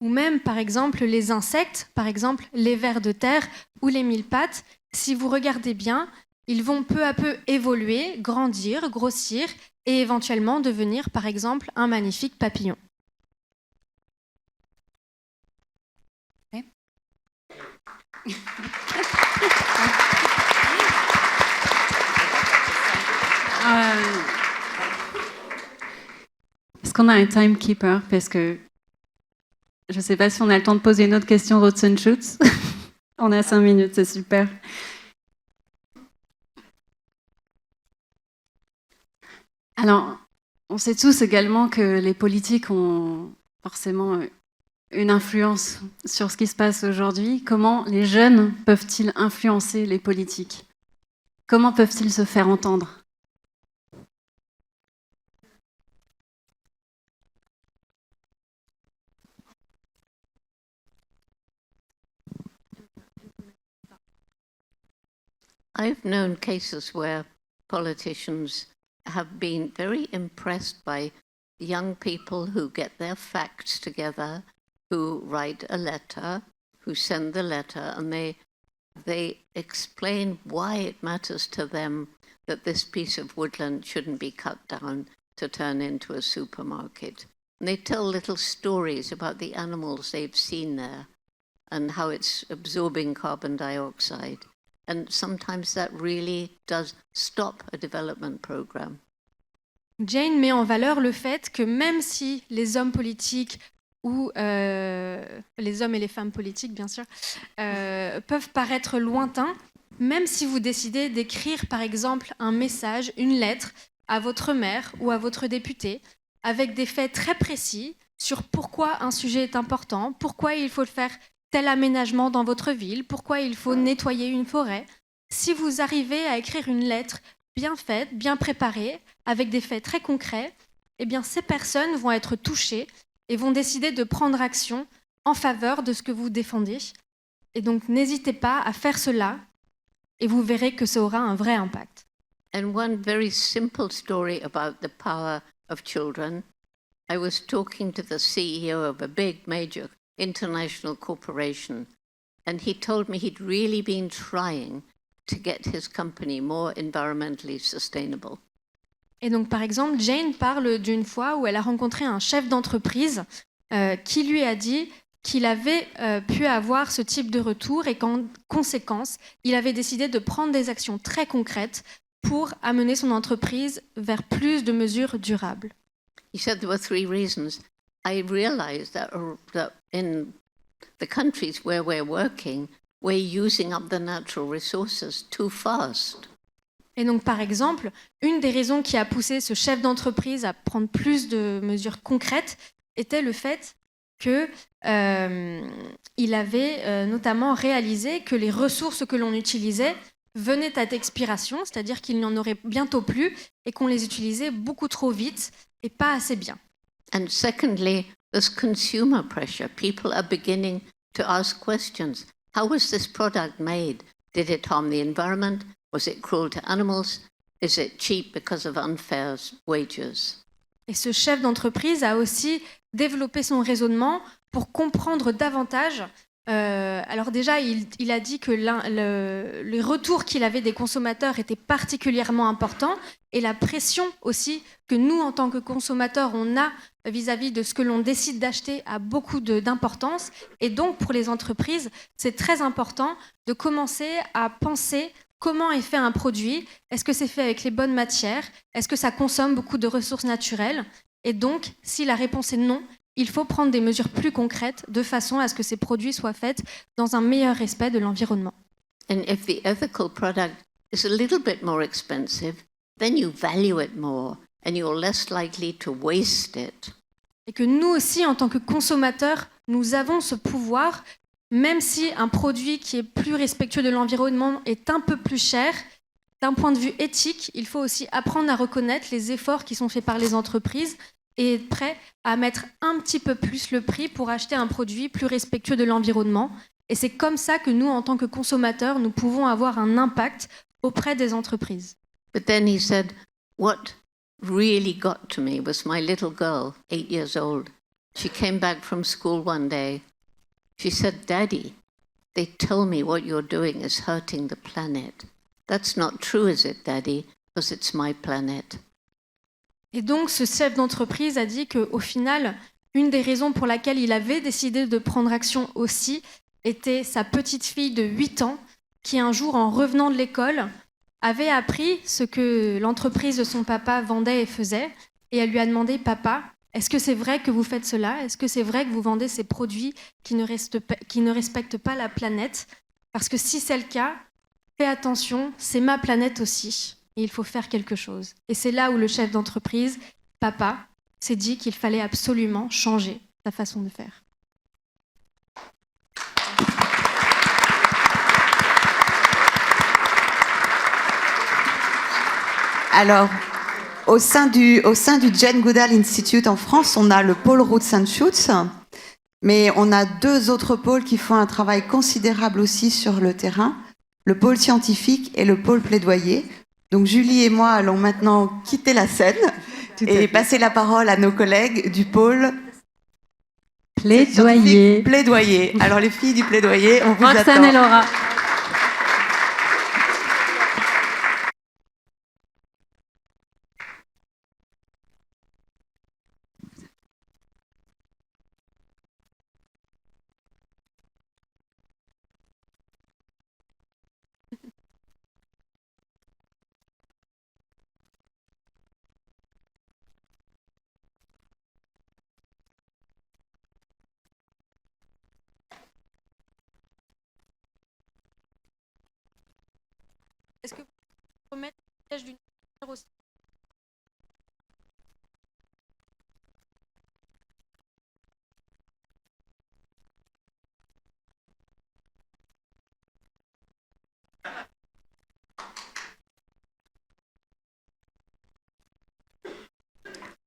Speaker 8: Ou même, par exemple, les insectes, par exemple, les vers de terre ou les mille-pattes, si vous regardez bien, ils vont peu à peu évoluer, grandir, grossir et éventuellement devenir, par exemple, un magnifique papillon.
Speaker 4: Est-ce qu'on a un timekeeper? Parce que je ne sais pas si on a le temps de poser une autre question, Roots and Shoots. On a 5 minutes, c'est super. Alors, on sait tous également que les politiques ont forcément une influence sur ce qui se passe aujourd'hui. Comment les jeunes peuvent-ils influencer les politiques? Comment peuvent-ils se faire entendre?
Speaker 5: I've known cases where politicians have been very impressed by young people who get their facts together, who write a letter, who send the letter, and they explain why it matters to them that this piece of woodland shouldn't be cut down to turn into a supermarket. And they tell little stories about the animals they've seen there and how it's absorbing carbon dioxide. And sometimes that really does stop a development program.
Speaker 8: Jane met en valeur le fait que même si les hommes politiques ou les hommes et les femmes politiques, bien sûr, peuvent paraître lointains, même si vous décidez d'écrire, par exemple, un message, une lettre à votre maire ou à votre député, avec des faits très précis sur pourquoi un sujet est important, pourquoi il faut faire tel aménagement dans votre ville, pourquoi il faut nettoyer une forêt. Si vous arrivez à écrire une lettre bien faite, bien préparée, avec des faits très concrets, eh bien ces personnes vont être touchées et vont décider de prendre action en faveur de ce que vous défendez. Et donc n'hésitez pas à faire cela et vous verrez que ça aura un vrai impact.
Speaker 5: And one very simple story about the power of children. I was talking to the CEO of a big major international corporation, and he told me he'd really been trying to get his company more environmentally sustainable.
Speaker 8: Et donc, par exemple, Jane parle d'une fois où elle a rencontré un chef d'entreprise qui lui a dit qu'il avait pu avoir ce type de retour et qu'en conséquence, il avait décidé de prendre des actions très concrètes pour amener son entreprise vers plus de mesures durables.
Speaker 5: He said there were 3 reasons. I realized that in the countries where we're working, we're using up the natural resources too fast.
Speaker 8: Et donc, par exemple, une des raisons qui a poussé ce chef d'entreprise à prendre plus de mesures concrètes était le fait qu'il avait notamment réalisé que les ressources que l'on utilisait venaient à expiration, c'est-à-dire qu'il n'y en aurait bientôt plus et qu'on les utilisait beaucoup trop vite et pas assez bien.
Speaker 5: And secondly, there's consumer pressure. People are beginning to ask questions. How was this product made? Did it harm the environment? Was it cruel to animals? Is it cheap because of unfair wages?
Speaker 8: Et ce chef d'entreprise a aussi développé son raisonnement pour comprendre davantage. Alors déjà, il a dit que les retours qu'il avait des consommateurs étaient particulièrement importants et la pression aussi que nous, en tant que consommateurs, on a vis-à-vis de ce que l'on décide d'acheter a beaucoup d'importance. Et donc, pour les entreprises, c'est très important de commencer à penser comment est fait un produit. Est-ce que c'est fait avec les bonnes matières? Est-ce que ça consomme beaucoup de ressources naturelles? Et donc, si la réponse est non, il faut prendre des mesures plus concrètes de façon à ce que ces produits soient faits dans un meilleur respect de l'environnement.
Speaker 5: And if the ethical product is a little bit more expensive, then you value it more and you're less likely to waste it.
Speaker 8: Et que nous aussi, en tant que consommateurs, nous avons ce pouvoir, même si un produit qui est plus respectueux de l'environnement est un peu plus cher, d'un point de vue éthique, il faut aussi apprendre à reconnaître les efforts qui sont faits par les entreprises et être prêt à mettre un petit peu plus le prix pour acheter un produit plus respectueux de l'environnement. Et c'est comme ça que nous, en tant que consommateurs, nous pouvons avoir un impact auprès des entreprises.
Speaker 5: But then he said, what really got to me was my little girl, 8 years old. She came back from school one day. She said, Daddy, they tell me what you're doing is hurting the planet. That's not true, is it, Daddy? Because it's my planet.
Speaker 8: Et donc, ce chef d'entreprise a dit qu'au final, une des raisons pour laquelle il avait décidé de prendre action aussi, était sa petite fille de 8 ans qui, un jour, en revenant de l'école, avait appris ce que l'entreprise de son papa vendait et faisait. Et elle lui a demandé, papa, est-ce que c'est vrai que vous faites cela? Est-ce que c'est vrai que vous vendez ces produits qui ne respectent pas la planète? Parce que si c'est le cas, fais attention, c'est ma planète aussi. Et il faut faire quelque chose. Et c'est là où le chef d'entreprise, papa, s'est dit qu'il fallait absolument changer sa façon de faire.
Speaker 3: Alors, au sein du Jane Goodall Institute en France, on a le pôle Roots and Shoots, mais on a 2 autres pôles qui font un travail considérable aussi sur le terrain, le pôle scientifique et le pôle plaidoyer. Donc Julie et moi allons maintenant quitter la scène et passer la parole à nos collègues du pôle
Speaker 4: Plaidoyer.
Speaker 3: Plaidoyer. Alors les filles du plaidoyer, on vous
Speaker 4: Roxane
Speaker 3: attend.
Speaker 4: et Laura.
Speaker 8: Est-ce que vous pouvez remettre le siège d'une aussi?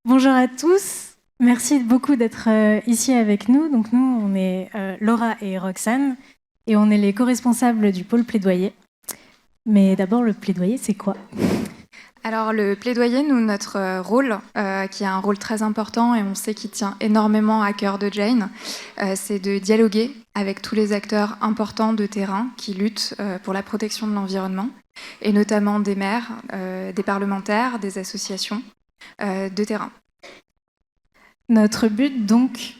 Speaker 9: Bonjour à tous, merci beaucoup d'être ici avec nous. Donc nous, on est Laura et Roxane et on est les co-responsables du pôle plaidoyer. Mais d'abord, le plaidoyer, c'est quoi ?
Speaker 10: Alors le plaidoyer, nous, notre rôle, qui a un rôle très important et on sait qu'il tient énormément à cœur de Jane, c'est de dialoguer avec tous les acteurs importants de terrain qui luttent pour la protection de l'environnement, et notamment des maires, des parlementaires, des associations de terrain.
Speaker 9: Notre but, donc...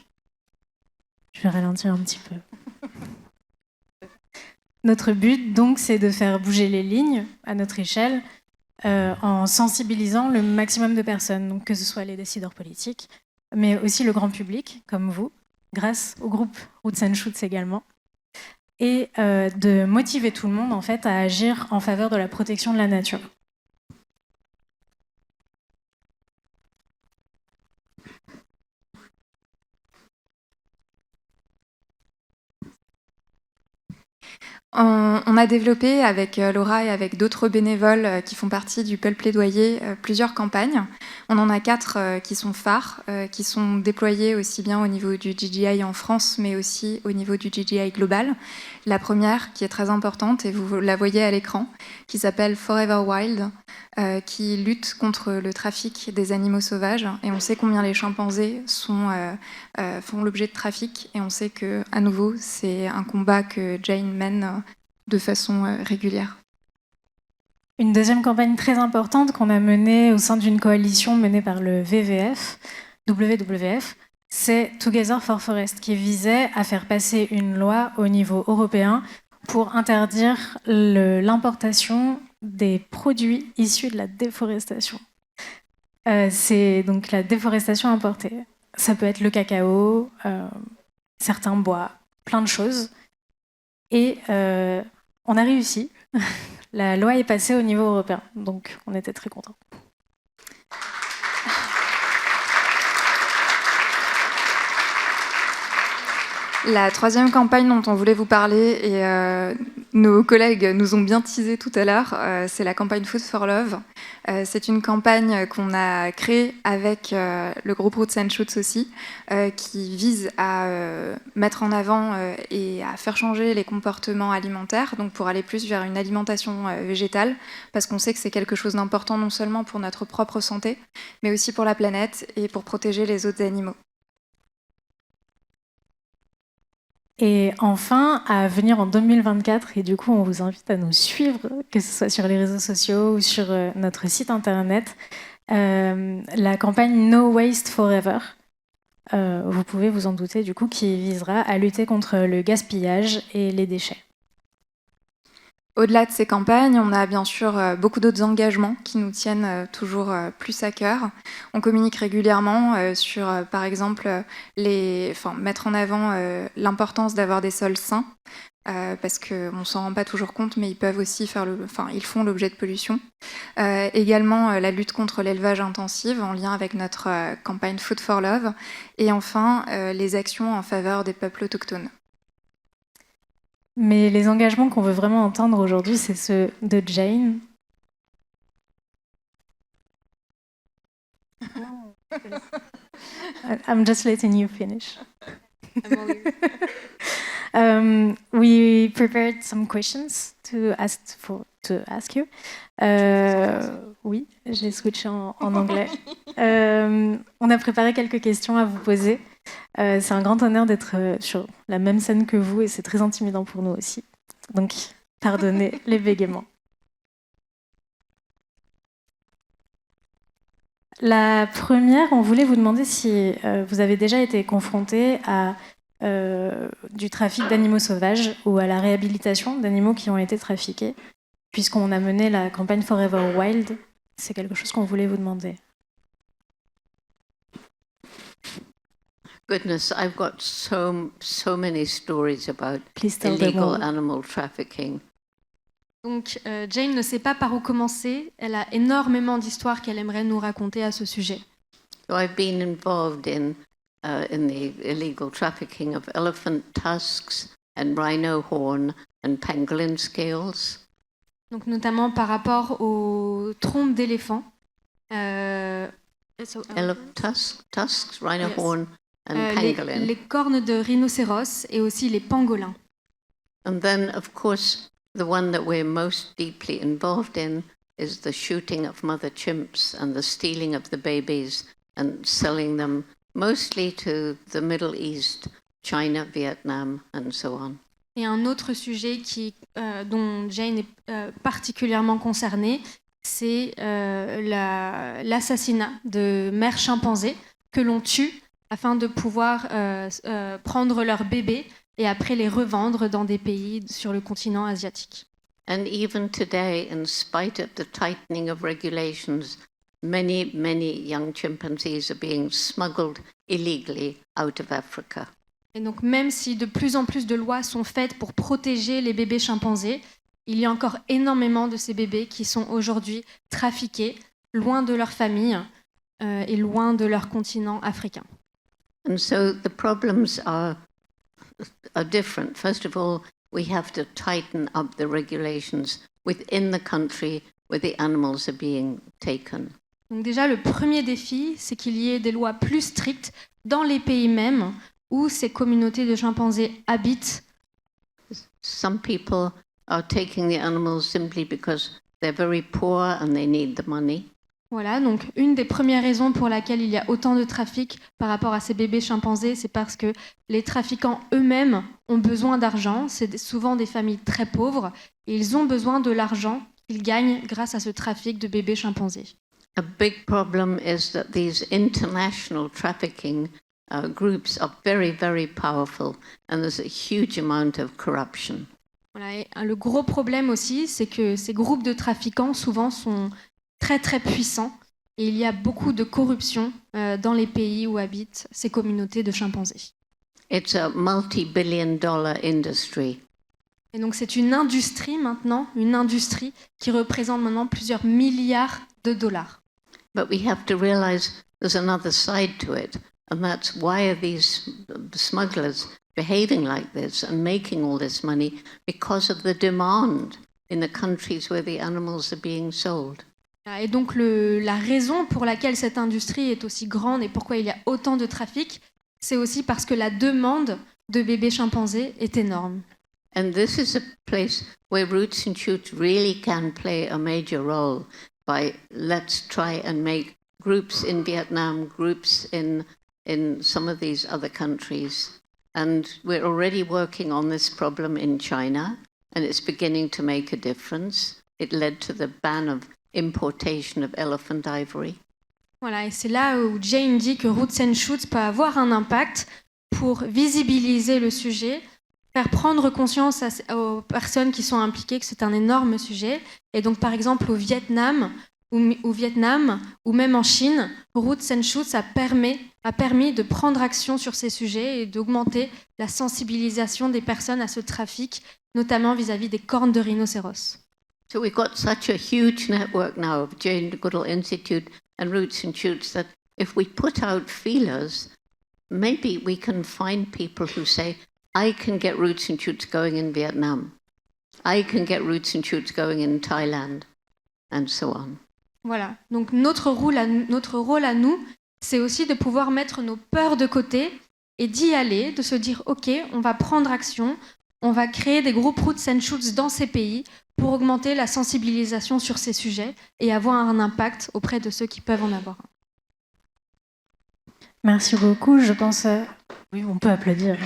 Speaker 9: Je vais ralentir un petit peu. Notre but, donc, c'est de faire bouger les lignes à notre échelle en sensibilisant le maximum de personnes, donc que ce soit les décideurs politiques, mais aussi le grand public, comme vous, grâce au groupe Roots and Shoots également, et de motiver tout le monde, en fait, à agir en faveur de la protection de la nature.
Speaker 10: On a développé avec Laura et avec d'autres bénévoles qui font partie du pôle plaidoyer plusieurs campagnes. On en a 4 qui sont phares, qui sont déployées aussi bien au niveau du GGI en France, mais aussi au niveau du GGI global. La première, qui est très importante, et vous la voyez à l'écran, qui s'appelle Forever Wild, qui lutte contre le trafic des animaux sauvages. Et on sait combien les chimpanzés font l'objet de trafic. Et on sait que, à nouveau, c'est un combat que Jane mène de façon régulière.
Speaker 9: Une deuxième campagne très importante qu'on a menée au sein d'une coalition menée par le WWF, c'est Together for Forest, qui visait à faire passer une loi au niveau européen pour interdire l'importation des produits issus de la déforestation. C'est donc la déforestation importée. Ça peut être le cacao, certains bois, plein de choses. Et on a réussi. La loi est passée au niveau européen, donc on était très contents.
Speaker 10: La troisième campagne dont on voulait vous parler, et nos collègues nous ont bien teasé tout à l'heure, c'est la campagne Food for Love. C'est une campagne qu'on a créée avec le groupe Roots and Shoots aussi, qui vise à mettre en avant et à faire changer les comportements alimentaires, donc pour aller plus vers une alimentation végétale, parce qu'on sait que c'est quelque chose d'important non seulement pour notre propre santé, mais aussi pour la planète et pour protéger les autres animaux.
Speaker 9: Et enfin, à venir en 2024, et du coup on vous invite à nous suivre, que ce soit sur les réseaux sociaux ou sur notre site internet, la campagne No Waste Forever, vous pouvez vous en douter du coup, qui visera à lutter contre le gaspillage et les déchets.
Speaker 10: Au-delà de ces campagnes, on a bien sûr beaucoup d'autres engagements qui nous tiennent toujours plus à cœur. On communique régulièrement sur, par exemple, mettre en avant l'importance d'avoir des sols sains, parce qu'on ne s'en rend pas toujours compte, mais ils peuvent aussi ils font l'objet de pollution. Également, la lutte contre l'élevage intensif en lien avec notre campagne Food for Love. Et enfin, les actions en faveur des peuples autochtones.
Speaker 9: Mais les engagements qu'on veut vraiment entendre aujourd'hui, c'est ceux de Jane. I'm just letting you finish. We prepared some questions to ask you. Oui, j'ai switché en anglais. On a préparé quelques questions à vous poser. C'est un grand honneur d'être sur la même scène que vous et c'est très intimidant pour nous aussi. Donc, pardonnez les bégaiements. La première, on voulait vous demander si vous avez déjà été confronté à du trafic d'animaux sauvages ou à la réhabilitation d'animaux qui ont été trafiqués, puisqu'on a mené la campagne Forever Wild. C'est quelque chose qu'on voulait vous demander.
Speaker 5: Goodness, I've got so many stories about
Speaker 9: Please tell them
Speaker 5: illegal
Speaker 9: all.
Speaker 5: animal trafficking.
Speaker 8: Donc Jane ne sait pas par où commencer. Elle a énormément d'histoires qu'elle aimerait nous raconter à ce sujet.
Speaker 5: So I've been involved in the illegal trafficking of elephant tusks and rhino horn and pangolin scales.
Speaker 8: Donc notamment par rapport aux trompes d'éléphants.
Speaker 5: Tusks, rhino
Speaker 8: Yes.
Speaker 5: horn and pangolin.
Speaker 8: Les cornes de rhinocéros et aussi les pangolins.
Speaker 5: And then, of course, the one that we're most deeply involved in is the shooting of mother chimps and the stealing of the babies and selling them mostly to the Middle East, China, Vietnam, and so on.
Speaker 8: Et un autre sujet dont Jane est particulièrement concernée, c'est l'assassinat de mères chimpanzés que l'on tue afin de pouvoir prendre leurs bébés et après les revendre dans des pays sur le continent asiatique.
Speaker 5: And even today, in spite of the tightening of regulations, many young chimpanzees are being smuggled illegally out of Africa.
Speaker 8: Et donc même si de plus en plus de lois sont faites pour protéger les bébés chimpanzés, il y a encore énormément de ces bébés qui sont aujourd'hui trafiqués loin de leur famille et loin de leur continent africain.
Speaker 5: And so the problems are different. First of all, we have to tighten up the regulations within the country where the animals are being taken.
Speaker 8: Donc déjà, le premier défi, c'est qu'il y ait des lois plus strictes dans les pays mêmes où ces communautés de chimpanzés habitent.
Speaker 5: Some people are taking the animals simply because they're very poor and they need the money.
Speaker 8: Voilà, donc une des premières raisons pour laquelle il y a autant de trafic par rapport à ces bébés chimpanzés, c'est parce que les trafiquants eux-mêmes ont besoin d'argent. C'est souvent des familles très pauvres et ils ont besoin de l'argent qu'ils gagnent grâce à ce trafic de bébés chimpanzés.
Speaker 5: A big problem is that these international trafficking groups are very, very powerful and there's a huge amount of corruption.
Speaker 8: Voilà, et le gros problème aussi, c'est que ces groupes de trafiquants souvent sont très très puissants et il y a beaucoup de corruption dans les pays où habitent ces communautés de chimpanzés.
Speaker 5: It's a multi-billion-dollar industry.
Speaker 8: Et donc c'est une industrie maintenant, une industrie qui représente maintenant plusieurs milliards de dollars.
Speaker 5: But we have to realize there's another side to it, and that's why are these smugglers behaving like this and making all this money? Because of the demand in the countries where the animals are being sold.
Speaker 8: Et donc la raison pour laquelle cette industrie est aussi grande et pourquoi il y a autant de trafic, c'est aussi parce que la demande de bébés chimpanzés est énorme.
Speaker 5: And this is a place where Roots and Shoots really can play a major role by let's try and make groups in Vietnam, groups in some of these other countries. And we're already working on this problem in China, and it's beginning to make a difference. It led to the ban of importation of elephant ivory.
Speaker 8: Voilà, et c'est là où Jane dit que Roots and Shoots peut avoir un impact pour visibiliser le sujet, faire prendre conscience aux personnes qui sont impliquées que c'est un énorme sujet. Et donc, par exemple, au Vietnam ou même en Chine, Roots and Shoots a permis de prendre action sur ces sujets et d'augmenter la sensibilisation des personnes à ce trafic, notamment vis-à-vis des cornes de rhinocéros.
Speaker 5: So we've got such a huge network now of Jane Goodall Institute and Roots and Shoots that if we put out feelers, maybe we can find people who say, I can get Roots and Shoots going in Vietnam. I can get Roots and Shoots going in Thailand, and so on.
Speaker 8: Voilà, donc notre rôle à nous, c'est aussi de pouvoir mettre nos peurs de côté et d'y aller, de se dire, OK, on va prendre action, on va créer des groupes Roots and Shoots dans ces pays pour augmenter la sensibilisation sur ces sujets et avoir un impact auprès de ceux qui peuvent en avoir un.
Speaker 9: Merci beaucoup. Je pense... Oui, on peut applaudir.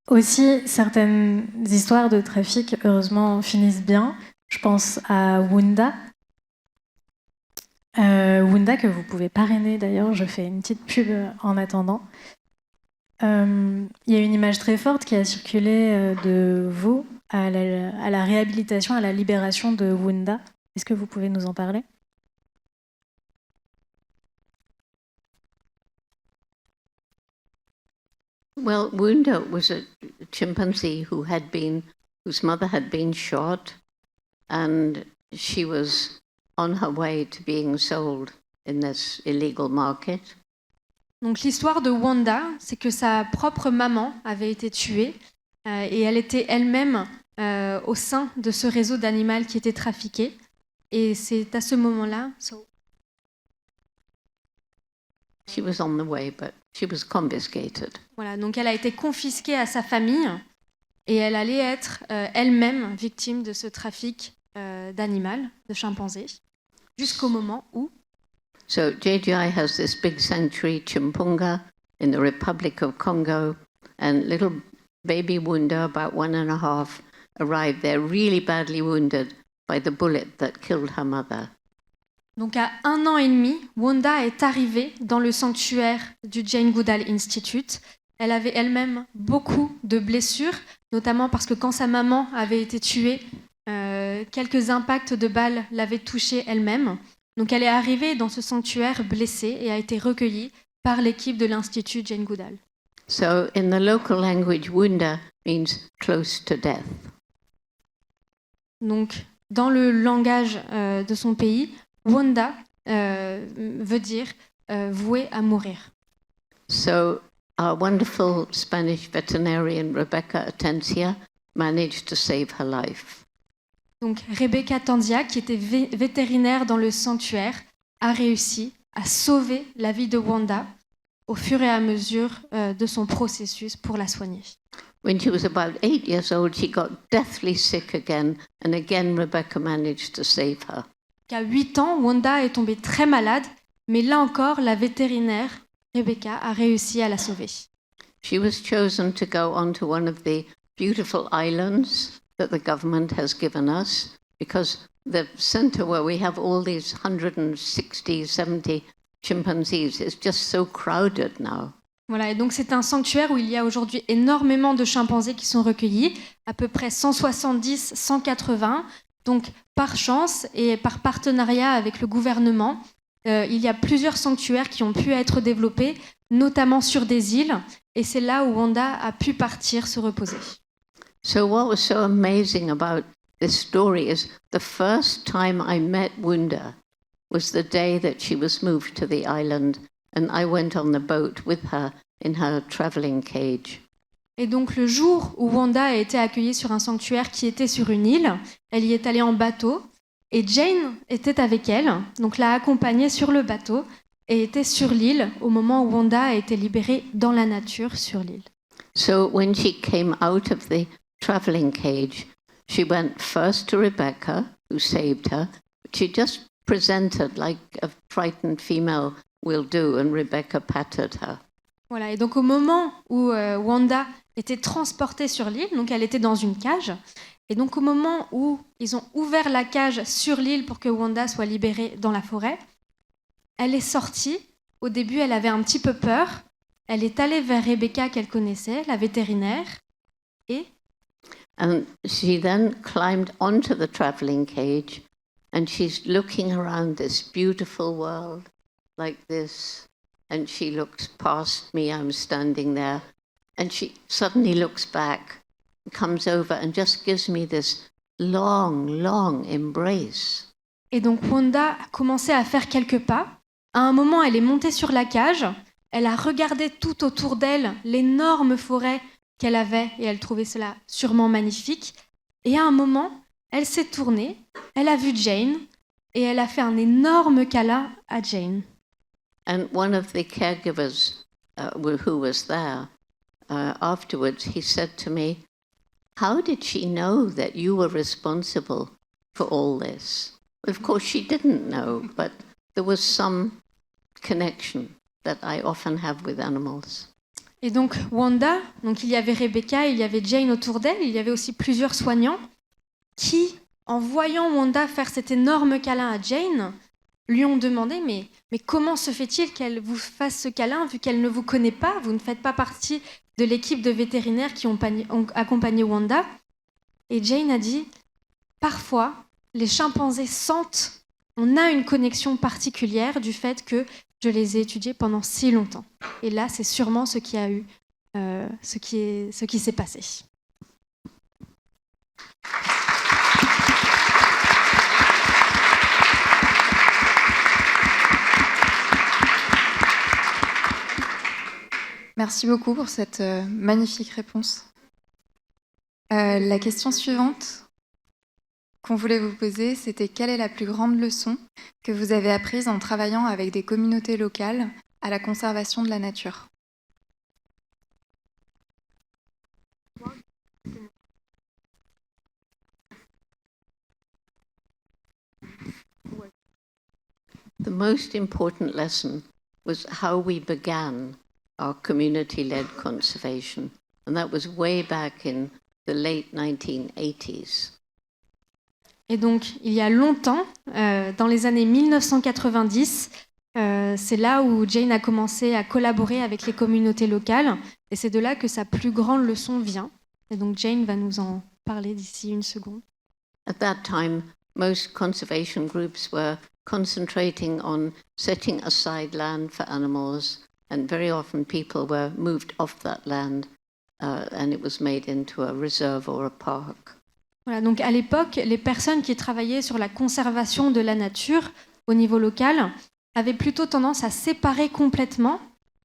Speaker 9: Aussi, certaines histoires de trafic, heureusement, finissent bien. Je pense à Wunda. Wunda, que vous pouvez parrainer d'ailleurs, je fais une petite pub en attendant. Il y a une image très forte qui a circulé de vous à la réhabilitation, à la libération de Wunda. Est-ce que vous pouvez nous en parler ?
Speaker 5: Well, Wunda was a chimpanzee whose mother had been shot, and she was on her way to being sold in this illegal market.
Speaker 8: Donc l'histoire de Wanda, c'est que sa propre maman avait été tuée et elle était elle-même au sein de ce réseau d'animaux qui était trafiqué. Et c'est à ce moment-là...
Speaker 5: She was on the way, but she was confiscated.
Speaker 8: Voilà, donc elle a été confisquée à sa famille et elle allait être elle-même victime de ce trafic d'animal, de chimpanzés, jusqu'au moment où...
Speaker 5: So JGI has this big sanctuary, Chimpunga, in the Republic of Congo, and little baby Wunda, about 1.5, arrived there really badly wounded by the bullet that killed her mother.
Speaker 8: Donc à 1 an et demi, Wanda est arrivée dans le sanctuaire du Jane Goodall Institute. Elle avait elle-même beaucoup de blessures, notamment parce que quand sa maman avait été tuée, quelques impacts de balles l'avaient touchée elle-même. Donc elle est arrivée dans ce sanctuaire blessée et a été recueillie par l'équipe de l'Institut Jane Goodall.
Speaker 5: So in the local language, Wunda means close to death.
Speaker 8: Donc dans le langage de son pays, Wanda veut dire voué à mourir.
Speaker 5: So our wonderful Spanish veterinarian Rebecca Atencia managed to save her life.
Speaker 8: Donc Rebecca Tandia, qui était vétérinaire dans le sanctuaire, a réussi à sauver la vie de Wanda au fur et à mesure de son processus pour la soigner.
Speaker 5: When she was about 8 years old, she got deathly sick again, and again Rebecca managed to save her.
Speaker 8: À 8 ans, Wanda est tombée très malade, mais là encore, la vétérinaire Rebecca a réussi à la sauver.
Speaker 5: She was chosen to go onto one of the beautiful islands that the government has given us, because the center where we have all these 160, 70 chimpanzees is just so crowded now.
Speaker 8: Voilà, et donc c'est un sanctuaire où il y a aujourd'hui énormément de chimpanzés qui sont recueillis, à peu près 170, 180. Donc par chance et par partenariat avec le gouvernement, il y a plusieurs sanctuaires qui ont pu être développés, notamment sur des îles, et c'est là où Wanda a pu partir se reposer.
Speaker 5: So what was so amazing about this story is the first time I met Wunda was the day that she was moved to the island, and I went on the boat with her in her traveling cage.
Speaker 8: Et donc le jour où Wanda a été accueillie sur un sanctuaire qui était sur une île, elle y est allée en bateau et Jane était avec elle, donc l'a accompagnée sur le bateau et était sur l'île au moment où Wanda a été libérée dans la nature sur l'île.
Speaker 5: So when she came out of the traveling cage, she went first to Rebecca, who saved her. She just presented like a frightened female will do, and Rebecca patted her.
Speaker 8: Voilà, et donc au moment où Wanda était transportée sur l'île, donc elle était dans une cage, et donc au moment où ils ont ouvert la cage sur l'île pour que Wanda soit libérée dans la forêt, elle est sortie. Au début, elle avait un petit peu peur. Elle est allée vers Rebecca qu'elle connaissait, la vétérinaire, et
Speaker 5: And she then climbed onto the traveling cage and she's looking around this beautiful world like this. And she looks past me, I'm standing there. And she suddenly looks back, comes over and just gives me this long, long embrace.
Speaker 8: Et donc Wanda a commencé à faire quelques pas. À un moment, elle est montée sur la cage. Elle a regardé tout autour d'elle l'énorme forêt qu'elle avait et elle trouvait cela sûrement magnifique. Et à un moment, elle s'est tournée, elle a vu Jane et elle a fait un énorme câlin à Jane.
Speaker 5: And one of the caregivers who was there, afterwards, he said to me, "How did she know that you were responsible for all this?" Of course, she didn't know, but there was some connection that I often have with animals.
Speaker 8: Et donc Wanda, donc il y avait Rebecca, il y avait Jane autour d'elle, il y avait aussi plusieurs soignants qui, en voyant Wanda faire cet énorme câlin à Jane, lui ont demandé mais comment se fait-il qu'elle vous fasse ce câlin vu qu'elle ne vous connaît pas, vous ne faites pas partie de l'équipe de vétérinaires qui ont accompagné Wanda. Et Jane a dit, parfois, les chimpanzés sentent, on a une connexion particulière du fait que je les ai étudiés pendant si longtemps. Et là, c'est sûrement ce qui a eu, ce qui s'est passé.
Speaker 10: Merci beaucoup pour cette magnifique réponse. La question suivante qu'on voulait vous poser, c'était quelle est la plus grande leçon que vous avez apprise en travaillant avec des communautés locales à la conservation de la nature?
Speaker 5: The most important lesson was how we began our community-led conservation, and that was way back in the late 1980s.
Speaker 8: Et donc, il y a longtemps, dans les années 1990, c'est là où Jane a commencé à collaborer avec les communautés locales, et c'est de là que sa plus grande leçon vient. Et donc, Jane va nous en parler d'ici une seconde.
Speaker 5: At that time, most conservation groups were concentrating on setting aside land for animals, and very often people were moved off that land, and it was made into a reserve or a park.
Speaker 8: Voilà, donc à l'époque, les personnes qui travaillaient sur la conservation de la nature au niveau local avaient plutôt tendance à séparer complètement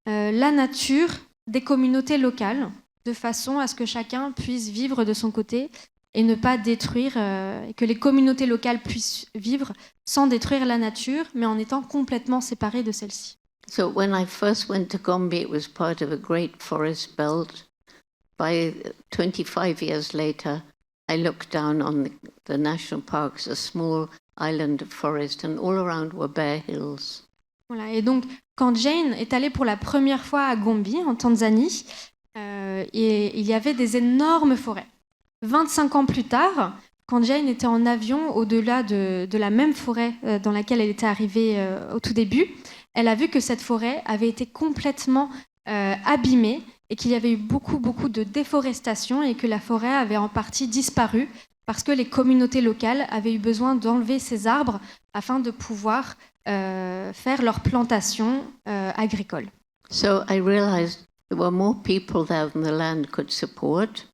Speaker 8: la nature des communautés locales, de façon à ce que chacun puisse vivre de son côté et ne pas détruire, et que les communautés locales puissent vivre sans détruire la nature, mais en étant complètement séparées de celle-ci.
Speaker 5: So when I first went to Gombe, it was part of a great forest belt. By 25 years later, I looked down on the national parks, a small island of forest, and all around were bare hills.
Speaker 8: Voilà, et donc, quand Jane est allée pour la première fois à Gombe, en Tanzanie, et il y avait des énormes forêts. 25 ans plus tard, quand Jane était en avion au-delà de la même forêt dans laquelle elle était arrivée au tout début, elle a vu que cette forêt avait été complètement abîmée et qu'il y avait eu beaucoup de déforestation et que la forêt avait en partie disparu parce que les communautés locales avaient eu besoin d'enlever ces arbres afin de pouvoir faire leur plantation agricole.
Speaker 5: So I realized there were more people there than the land could support.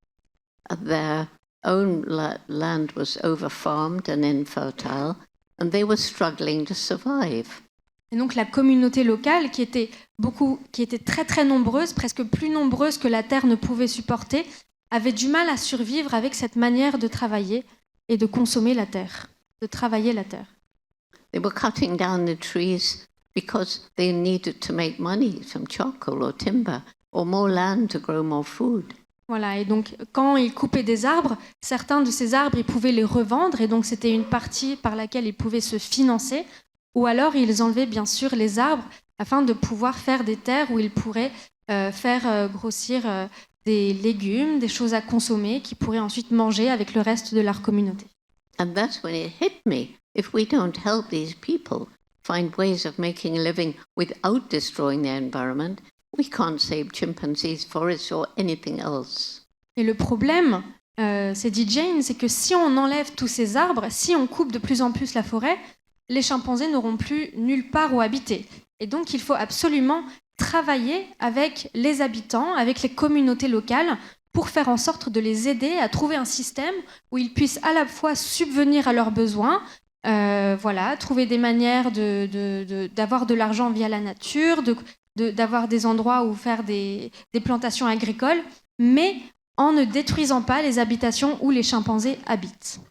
Speaker 5: Their own land was overfarmed and infertile, and they were struggling to survive.
Speaker 8: Et donc la communauté locale, qui était très nombreuse, presque plus nombreuse que la terre ne pouvait supporter, avait du mal à survivre avec cette manière de travailler et de consommer la terre, de travailler la terre.
Speaker 5: They were cutting down the trees because they needed to make money from charcoal or timber, or more land to grow more food.
Speaker 8: Voilà, et donc quand ils coupaient des arbres, certains de ces arbres, ils pouvaient les revendre, et donc c'était une partie par laquelle ils pouvaient se financer, ou alors ils enlevaient bien sûr les arbres afin de pouvoir faire des terres où ils pourraient faire grossir des légumes, des choses à consommer qu'ils pourraient ensuite manger avec le reste de leur communauté.
Speaker 5: And that's when it hit me. If we don't help these people find ways of making a living without destroying their environment, we can't save chimpanzees, forests or anything else.
Speaker 8: Et le problème, c'est dit Jane, c'est que si on enlève tous ces arbres, si on coupe de plus en plus la forêt, les chimpanzés n'auront plus nulle part où habiter. Et donc il faut absolument travailler avec les habitants, avec les communautés locales, pour faire en sorte de les aider à trouver un système où ils puissent à la fois subvenir à leurs besoins, trouver des manières d'avoir de l'argent via la nature, d'avoir des endroits où faire des plantations agricoles, mais en ne détruisant pas les habitations où les chimpanzés habitent.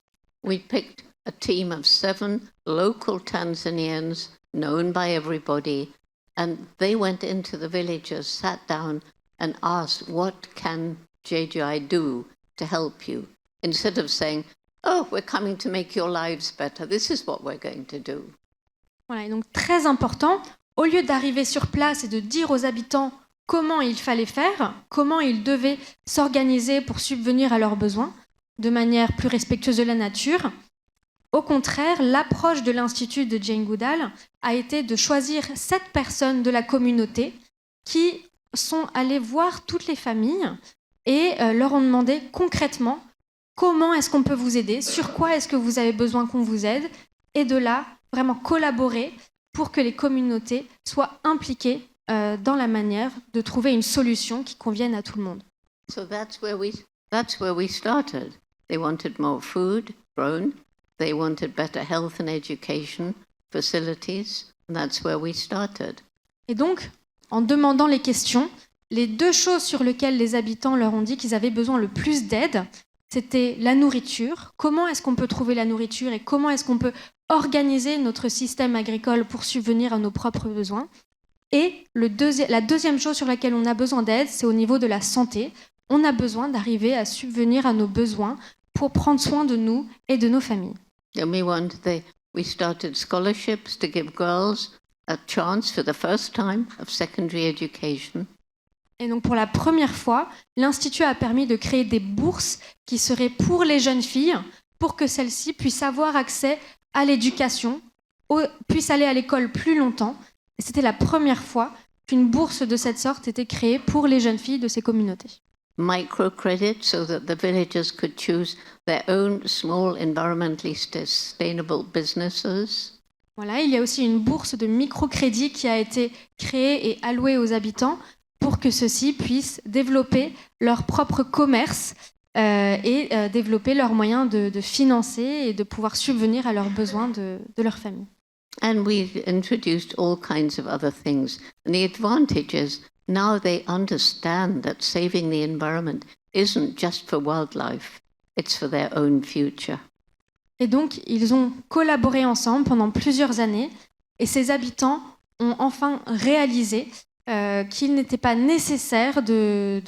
Speaker 5: We picked a team of 7 local Tanzanians, known by everybody, and they went into the villages, sat down and asked, what can JGI do to help you? Instead of saying, oh, we're coming to make your lives better, this is what we're going to do.
Speaker 8: Voilà, et donc très important, au lieu d'arriver sur place et de dire aux habitants comment il fallait faire, comment ils devaient s'organiser pour subvenir à leurs besoins de manière plus respectueuse de la nature, au contraire, l'approche de l'Institut de Jane Goodall a été de choisir 7 personnes de la communauté qui sont allées voir toutes les familles et leur ont demandé concrètement comment est-ce qu'on peut vous aider, sur quoi est-ce que vous avez besoin qu'on vous aide, et de là, vraiment collaborer pour que les communautés soient impliquées dans la manière de trouver une solution qui convienne à tout le monde.
Speaker 5: So that's where we started. They wanted more food grown. They wanted better health and education facilities, and that's where we started.
Speaker 8: Et donc, en demandant les questions, les 2 choses sur lesquelles les habitants leur ont dit qu'ils avaient besoin le plus d'aide, c'était la nourriture. Comment est-ce qu'on peut trouver la nourriture et comment est-ce qu'on peut organiser notre système agricole pour subvenir à nos propres besoins. Et la deuxième chose sur laquelle on a besoin d'aide, c'est au niveau de la santé. On a besoin d'arriver à subvenir à nos besoins pour prendre soin de nous et de nos familles.
Speaker 5: And we started scholarships to give girls a chance for the first time of secondary education.
Speaker 8: Et donc pour la première fois, l'Institut a permis de créer des bourses qui seraient pour les jeunes filles, pour que celles-ci puissent avoir accès à l'éducation, puissent aller à l'école plus longtemps. Et c'était la première fois qu'une bourse de cette sorte était créée pour les jeunes filles de ces communautés.
Speaker 5: Microcredit so that the villagers could choose their own small environmentally sustainable businesses.
Speaker 8: Voilà, il y a aussi une bourse de microcrédit qui a été créée et allouée aux habitants pour que ceux-ci puissent développer leur propre commerce et développer leurs moyens de financer et de pouvoir subvenir à leurs besoins de leur famille.
Speaker 5: And we've introduced all kinds of other things. And the advantage is now they understand that saving the environment isn't just for wildlife, it's for their own future.
Speaker 8: Et donc, ils ont collaboré ensemble pendant plusieurs années et ces habitants ont enfin réalisé qu'il n'était pas nécessaire de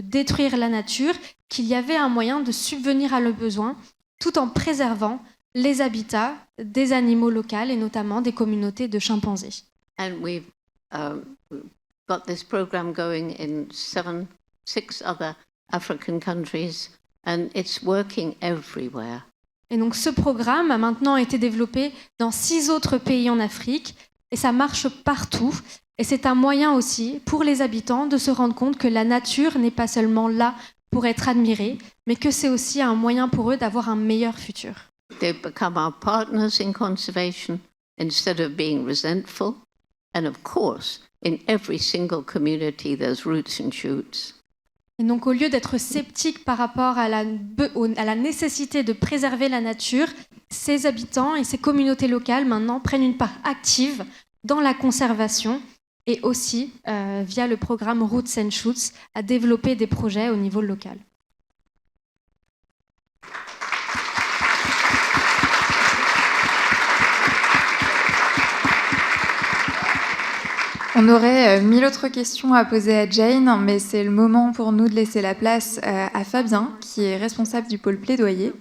Speaker 8: détruire la nature, qu'il y avait un moyen de subvenir à leurs besoins tout en préservant les habitats des animaux locaux et notamment des communautés de chimpanzés.
Speaker 5: And we've got this program going in 6 other African countries, and it's working everywhere.
Speaker 8: Et donc ce programme a maintenant été développé dans 6 autres pays en Afrique et ça marche partout. Et c'est un moyen aussi pour les habitants de se rendre compte que la nature n'est pas seulement là pour être admirée, mais que c'est aussi un moyen pour eux d'avoir un meilleur futur.
Speaker 5: They've become our partners in conservation instead of being resentful. And of course, in every single community, there's roots and shoots.
Speaker 8: Et donc, au lieu d'être sceptiques par rapport à la nécessité de préserver la nature, ces habitants et ces communautés locales maintenant prennent une part active dans la conservation et aussi, via le programme Roots and Shoots, à développer des projets au niveau local.
Speaker 10: On aurait 1000 autres questions à poser à Jane, mais c'est le moment pour nous de laisser la place à Fabien, qui est responsable du pôle plaidoyer.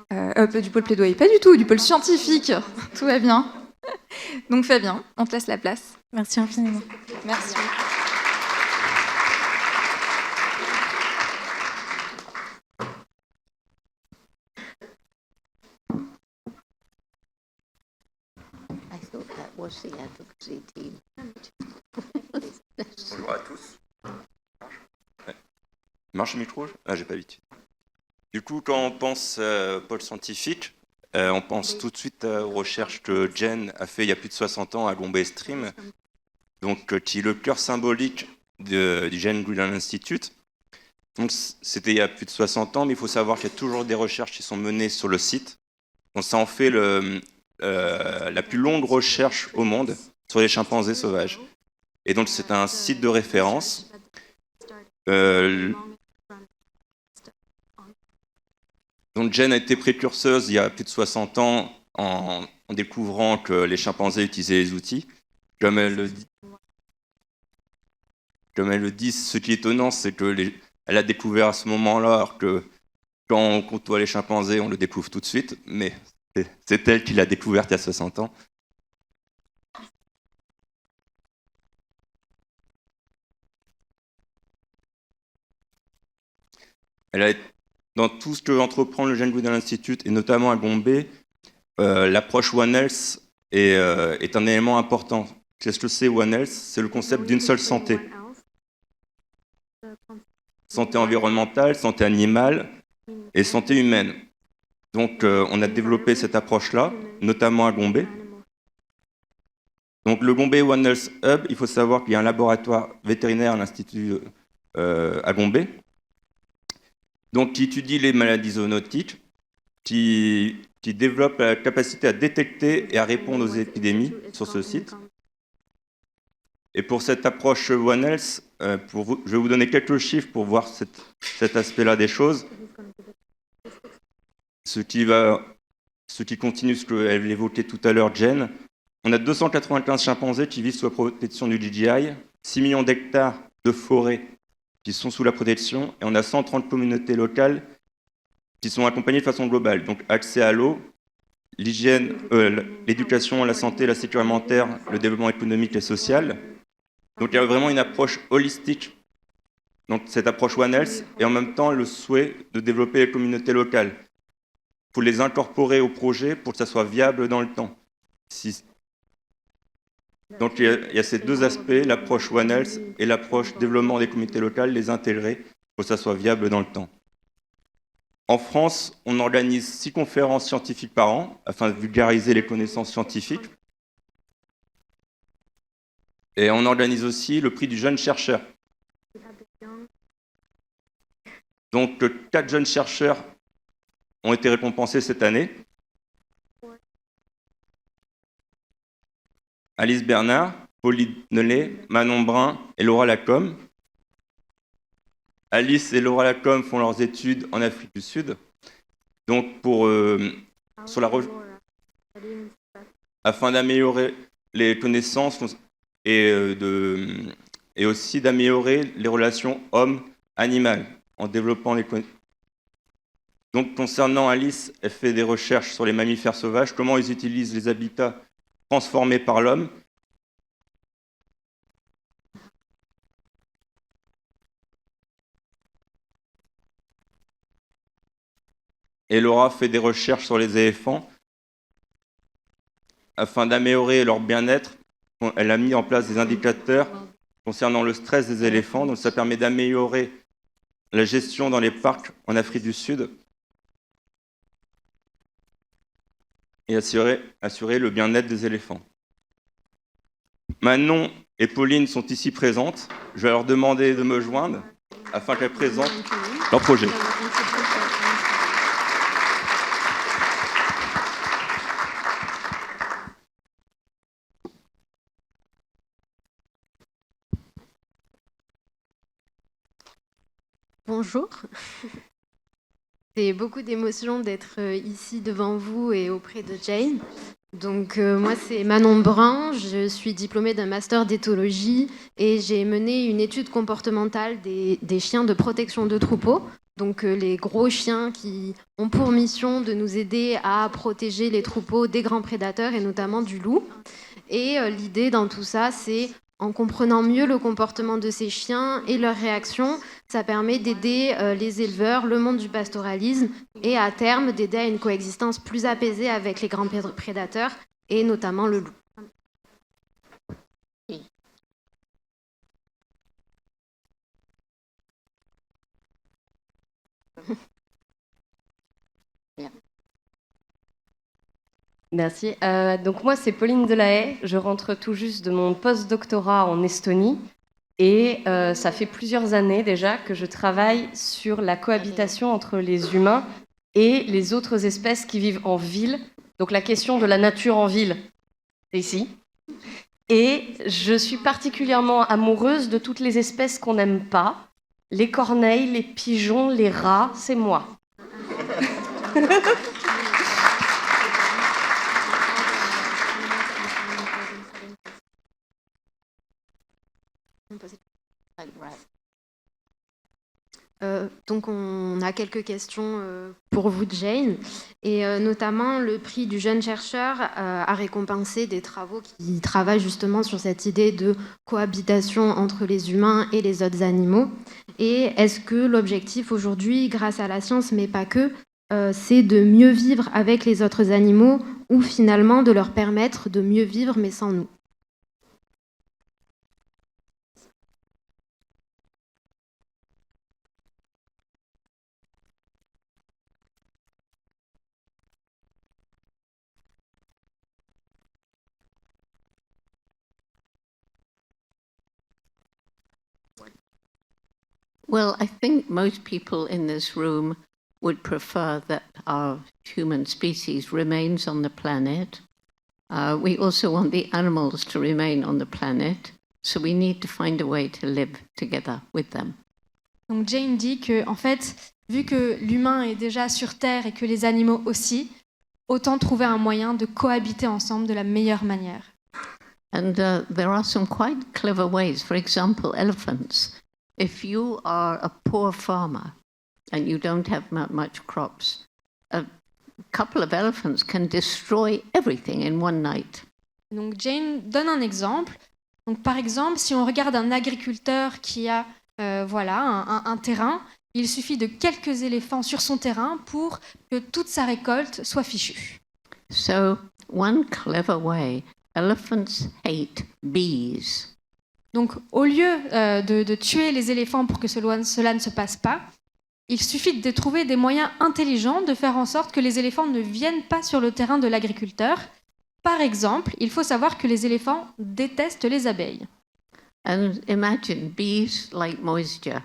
Speaker 10: Du pôle plaidoyer, pas du tout, du pôle scientifique. Tout va bien. Donc Fabien, on te laisse la place.
Speaker 9: Merci infiniment.
Speaker 10: Merci.
Speaker 11: Bonjour à tous. Marche le micro? Ah, j'ai pas vite. Du coup, quand on pense pôle scientifique, on pense tout de suite aux recherches que Jane a fait il y a plus de 60 ans à Gombe Stream, donc qui est le cœur symbolique du Jane Goodall Institute. Donc, c'était il y a plus de 60 ans, mais il faut savoir qu'il y a toujours des recherches qui sont menées sur le site. Donc, ça en fait la plus longue recherche au monde sur les chimpanzés sauvages. Et donc, c'est un site de référence. Donc, Jane a été précurseuse il y a plus de 60 ans en découvrant que les chimpanzés utilisaient les outils. Comme elle le dit, ce qui est étonnant, c'est qu'elle a découvert à ce moment-là que quand on côtoie les chimpanzés, on le découvre tout de suite, mais c'est elle qui l'a découverte il y a 60 ans. Dans tout ce que entreprend le Jane Goodall Institute, et notamment à Gombe, l'approche One Health est un élément important. Qu'est-ce que c'est One Health? C'est le concept d'une seule santé. Santé environnementale, santé animale et santé humaine. Donc on a développé cette approche-là, notamment à Gombe. Donc le Gombe One Health Hub, il faut savoir qu'il y a un laboratoire vétérinaire à l'Institut à Gombe, donc qui étudie les maladies zoonotiques, qui développe la capacité à détecter et à répondre aux épidémies sur ce site. Et pour cette approche One Health, je vais vous donner quelques chiffres pour voir cet aspect-là des choses. Ce qui continue ce qu'elle évoquait tout à l'heure, Jen. On a 295 chimpanzés qui vivent sous la protection du JGI, 6 millions d'hectares de forêts qui sont sous la protection, et on a 130 communautés locales qui sont accompagnées de façon globale. Donc accès à l'eau, l'hygiène, l'éducation, la santé, la sécurité alimentaire, le développement économique et social. Donc il y a vraiment une approche holistique, donc cette approche One Health, et en même temps le souhait de développer les communautés locales, pour les incorporer au projet, pour que ça soit viable dans le temps. Donc il y a ces deux aspects, l'approche One Health et l'approche développement des communautés locales, les intégrer pour que ça soit viable dans le temps. En France, on organise 6 conférences scientifiques par an afin de vulgariser les connaissances scientifiques. Et on organise aussi le prix du jeune chercheur. Donc 4 jeunes chercheurs ont été récompensés cette année. Alice Bernard, Pauline Nellet, Manon Brun et Laura Lacombe. Alice et Laura Lacombe font leurs études en Afrique du Sud. Donc afin d'améliorer les connaissances et aussi d'améliorer les relations homme-animal en développant les connaissances. Donc concernant Alice, elle fait des recherches sur les mammifères sauvages, comment ils utilisent les habitats transformés par l'homme. Et Laura fait des recherches sur les éléphants afin d'améliorer leur bien-être. Elle a mis en place des indicateurs concernant le stress des éléphants, donc ça permet d'améliorer la gestion dans les parcs en Afrique du Sud et assurer le bien-être des éléphants. Manon et Pauline sont ici présentes. Je vais leur demander de me joindre afin qu'elles présentent leur projet.
Speaker 12: Bonjour. C'est beaucoup d'émotion d'être ici devant vous et auprès de Jane. Donc moi c'est Manon Brun, je suis diplômée d'un master d'éthologie et j'ai mené une étude comportementale des chiens de protection de troupeaux. Donc les gros chiens qui ont pour mission de nous aider à protéger les troupeaux des grands prédateurs et notamment du loup. Et l'idée dans tout ça, c'est en comprenant mieux le comportement de ces chiens et leurs réactions, ça permet d'aider les éleveurs, le monde du pastoralisme et à terme d'aider à une coexistence plus apaisée avec les grands prédateurs et notamment le loup.
Speaker 13: Merci. Donc moi, c'est Pauline Delahaye. Je rentre tout juste de mon post-doctorat en Estonie. Et ça fait plusieurs années déjà que je travaille sur la cohabitation entre les humains et les autres espèces qui vivent en ville. Donc la question de la nature en ville, c'est ici. Et je suis particulièrement amoureuse de toutes les espèces qu'on n'aime pas. Les corneilles, les pigeons, les rats, c'est moi.
Speaker 12: Donc on a quelques questions pour vous, Jane, et notamment le prix du jeune chercheur a récompensé des travaux qui travaillent justement sur cette idée de cohabitation entre les humains et les autres animaux. Et est-ce que l'objectif aujourd'hui, grâce à la science, mais pas que, c'est de mieux vivre avec les autres animaux ou finalement de leur permettre de mieux vivre mais sans nous?
Speaker 5: Well, I think most people in this room would prefer that our human species remains on the planet. We also want the animals to remain on the planet, so we need to find a way to live together with them.
Speaker 8: Donc Jane dit que, en fait, vu que l'humain est déjà sur Terre et que les animaux aussi, autant trouver un moyen de cohabiter ensemble de la meilleure manière.
Speaker 5: And there are some quite clever ways. For example, elephants. If you are a poor farmer and you don't have much crops, a couple of elephants can destroy everything in one night.
Speaker 8: Donc Jane donne un exemple. Donc par exemple, si on regarde un agriculteur qui a un terrain, il suffit de quelques éléphants sur son terrain pour que toute sa récolte soit fichue.
Speaker 5: So one clever way, elephants hate bees.
Speaker 8: Donc, au lieu de tuer les éléphants pour que cela ne se passe pas, il suffit de trouver des moyens intelligents de faire en sorte que les éléphants ne viennent pas sur le terrain de l'agriculteur. Par exemple, il faut savoir que les éléphants détestent les abeilles.
Speaker 5: And imagine, bees like moisture.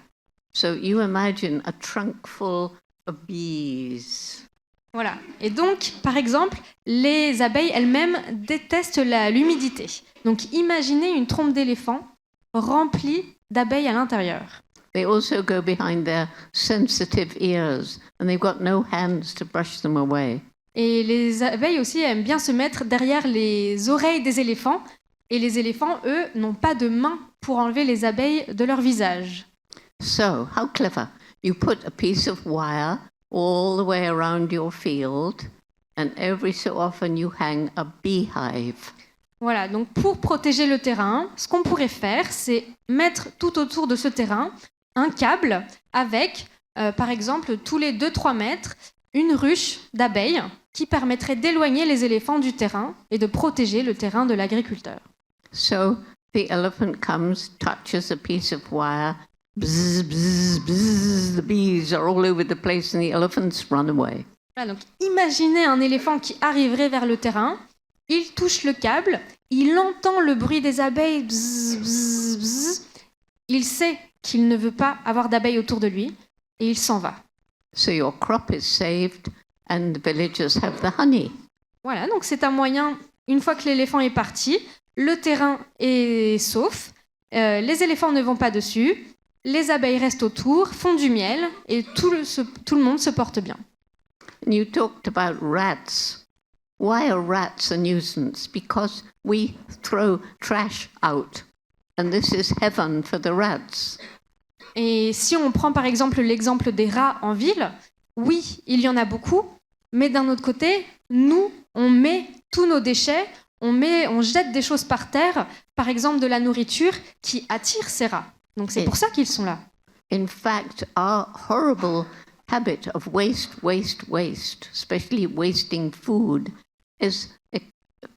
Speaker 5: So you imagine a trunk full of bees.
Speaker 8: Voilà. Et donc, par exemple, les abeilles elles-mêmes détestent l'humidité. Donc, imaginez une trompe d'éléphant remplie d'abeilles à l'intérieur.
Speaker 5: They also go behind their sensitive ears, and they've got no hands to brush them away.
Speaker 8: Et les abeilles aussi aiment bien se mettre derrière les oreilles des éléphants. Et les éléphants, eux, n'ont pas de mains pour enlever les abeilles de leur visage.
Speaker 5: So, how clever. You put a piece of wire all the way around your field, and every so often you hang a beehive.
Speaker 8: Voilà, donc pour protéger le terrain, ce qu'on pourrait faire, c'est mettre tout autour de ce terrain un câble avec, par exemple, tous les 2-3 mètres, une ruche d'abeilles qui permettrait d'éloigner les éléphants du terrain et de protéger le terrain de l'agriculteur.
Speaker 5: So the elephant comes, touches a piece of wire, bzz, bzz, bzz, the bees are all over the place and the elephants run away.
Speaker 8: Voilà, donc imaginez un éléphant qui arriverait vers le terrain, il touche le câble, il entend le bruit des abeilles, bzz, bzz, bzz, il sait qu'il ne veut pas avoir d'abeilles autour de lui et il s'en va.
Speaker 5: So your crop is saved and the villagers have the honey.
Speaker 8: Voilà, donc c'est un moyen, une fois que l'éléphant est parti, le terrain est sauf, les éléphants ne vont pas dessus, les abeilles restent autour, font du miel et tout le monde se porte bien.
Speaker 5: And you talked about rats. Why are rats a nuisance? Because we throw trash out. And this is heaven for the rats.
Speaker 8: Et si on prend par exemple l'exemple des rats en ville, oui, il y en a beaucoup, mais d'un autre côté, nous, on met tous nos déchets, on jette des choses par terre, par exemple de la nourriture qui attire ces rats. Donc c'est pour ça qu'ils sont là.
Speaker 5: In fact, our horrible habit of waste, especially wasting food, is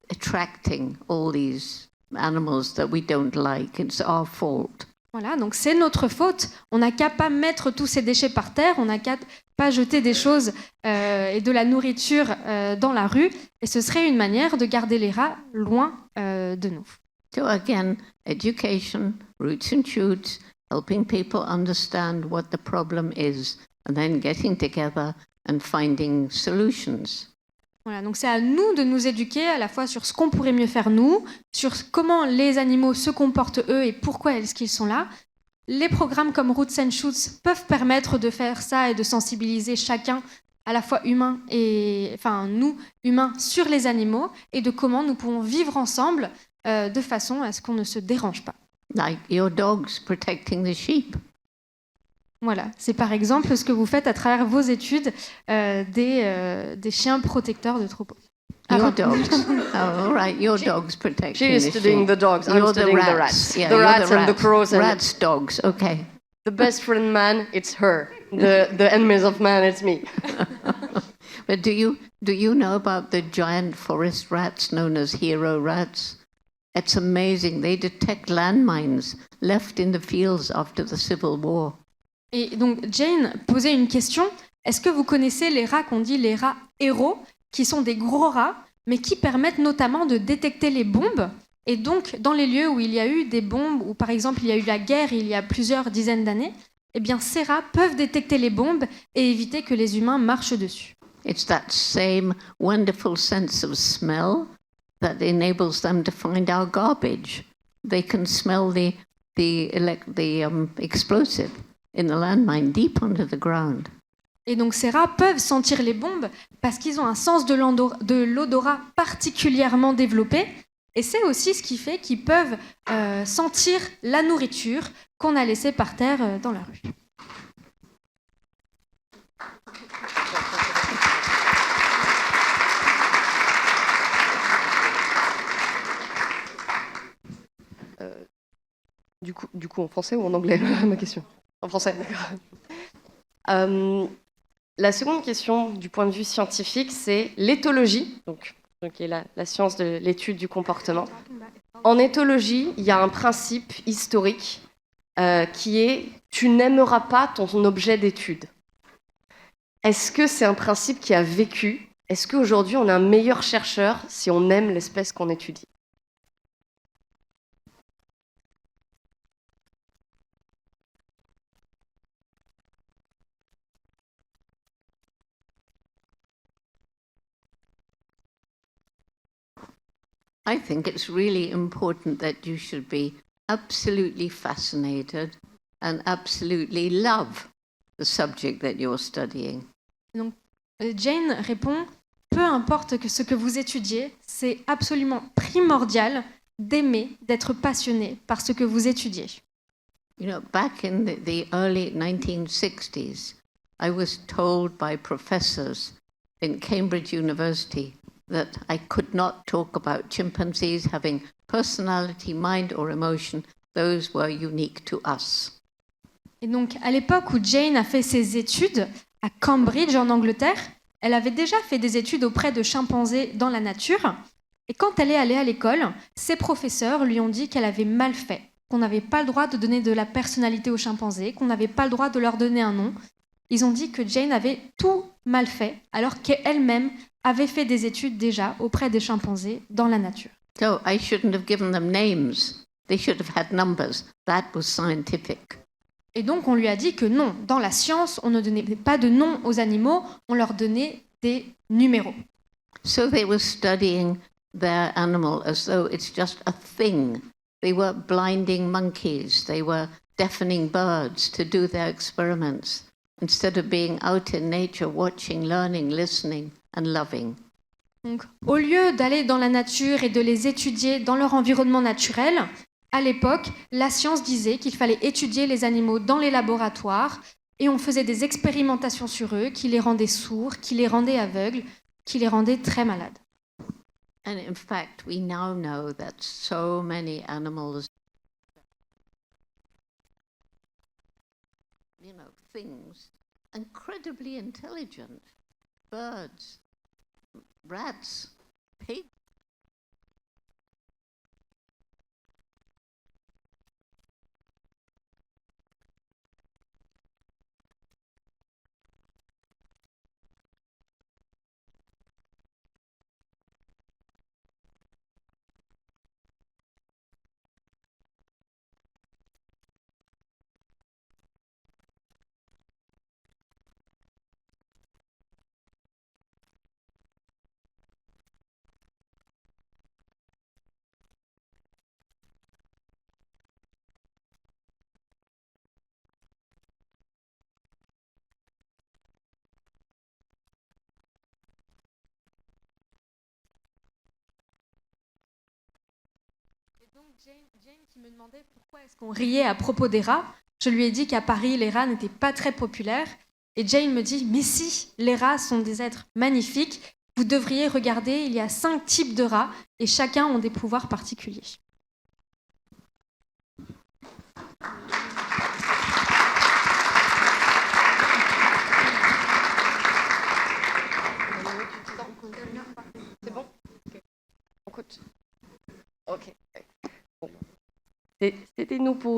Speaker 5: attracting all these animals that we don't like. It's our fault.
Speaker 8: Voilà, donc c'est notre faute. On n'a qu'à pas mettre tous ces déchets par terre, on n'a qu'à pas jeter des choses et de la nourriture dans la rue, et ce serait une manière de garder les rats loin de nous.
Speaker 5: So again, education, roots and shoots, helping people understand what the problem is, and then getting together and finding solutions.
Speaker 8: Voilà, donc c'est à nous de nous éduquer à la fois sur ce qu'on pourrait mieux faire nous, sur comment les animaux se comportent eux et pourquoi est-ce qu'ils sont là. Les programmes comme Roots and Shoots peuvent permettre de faire ça et de sensibiliser chacun, à la fois humain et enfin nous humains, sur les animaux et de comment nous pouvons vivre ensemble de façon à ce qu'on ne se dérange pas.
Speaker 5: Like your dogs protecting the sheep.
Speaker 8: Voilà, c'est par exemple ce que vous faites à travers vos études des chiens protecteurs de troupeaux.
Speaker 5: Your dogs. Oh, all right. Your dogs protecting
Speaker 13: She is
Speaker 5: the
Speaker 13: studying
Speaker 5: sheep.
Speaker 13: the dogs. I'm
Speaker 5: You're the
Speaker 13: studying the
Speaker 5: rats.
Speaker 13: rats.
Speaker 5: Yeah,
Speaker 13: The
Speaker 5: you're
Speaker 13: rats and the crows. And
Speaker 5: Rats, dogs. Okay.
Speaker 13: the best friend man, it's her. The enemies of man, it's me.
Speaker 5: But do you know about the giant forest rats known as hero rats? It's amazing. They detect landmines left in the fields after the Civil War.
Speaker 8: Et donc Jane posait une question. Est-ce que vous connaissez les rats qu'on dit les rats héros, qui sont des gros rats, mais qui permettent notamment de détecter les bombes? Et donc, dans les lieux où il y a eu des bombes, où par exemple il y a eu la guerre il y a plusieurs dizaines d'années, eh bien ces rats peuvent détecter les bombes et éviter que les humains marchent dessus.
Speaker 5: It's that same wonderful sense of smell that enables them to find our garbage. They can smell the explosive in the landmine deep under the ground.
Speaker 8: Et donc ces rats peuvent sentir les bombes parce qu'ils ont un sens de l'odorat particulièrement développé. Et c'est aussi ce qui fait qu'ils peuvent sentir la nourriture qu'on a laissée par terre dans la rue.
Speaker 13: Du coup, en français ou en anglais, ma question? En français, d'accord. La seconde question, du point de vue scientifique, c'est l'éthologie, donc qui est la science de l'étude du comportement. En éthologie, il y a un principe historique qui est « tu n'aimeras pas ton objet d'étude ». Est-ce que c'est un principe qui a vécu? Est-ce qu'aujourd'hui, on est un meilleur chercheur si on aime l'espèce qu'on étudie?
Speaker 5: I think it's really important that you should be absolutely fascinated and absolutely love the subject that you're studying.
Speaker 8: Donc, Jane répond, peu importe ce que vous étudiez, c'est absolument primordial d'aimer, d'être passionné par ce que vous étudiez.
Speaker 5: You know, back in the early 1960s, I was told by professors in Cambridge University that I could not talk about chimpanzees having personality, mind or emotion. Those were unique to us.
Speaker 8: Et donc, à l'époque où Jane a fait ses études à Cambridge, en Angleterre, elle avait déjà fait des études auprès de chimpanzés dans la nature. Et quand elle est allée à l'école, ses professeurs lui ont dit qu'elle avait mal fait, qu'on n'avait pas le droit de donner de la personnalité aux chimpanzés, qu'on n'avait pas le droit de leur donner un nom. Ils ont dit que Jane avait tout mal fait, alors qu'elle-même avait fait des études déjà auprès des chimpanzés dans la nature.
Speaker 5: So I shouldn't have given them names. They should have had numbers. That was scientific.
Speaker 8: Et donc on lui a dit que non, dans la science, on ne donnait pas de nom aux animaux, on leur donnait des numéros.
Speaker 5: So they were studying their animal as though it's just a thing. They were blinding monkeys. They were deafening birds to do their experiments instead of being out in nature, watching, learning, listening and loving.
Speaker 8: Donc, au lieu d'aller dans la nature et de les étudier dans leur environnement naturel, à l'époque, la science disait qu'il fallait étudier les animaux dans les laboratoires et on faisait des expérimentations sur eux qui les rendaient sourds, qui les rendaient aveugles, qui les rendaient très malades.
Speaker 5: And in fact, we now know that so many animals, you know, things, incredibly intelligent, birds, rats, pigs.
Speaker 8: Jane qui me demandait pourquoi est-ce qu'on riait à propos des rats. Je lui ai dit qu'à Paris, les rats n'étaient pas très populaires. Et Jane me dit, mais si, les rats sont des êtres magnifiques. Vous devriez regarder, il y a 5 types de rats et chacun ont des pouvoirs particuliers.
Speaker 13: C'est bon? Écoute. Ok. Bon.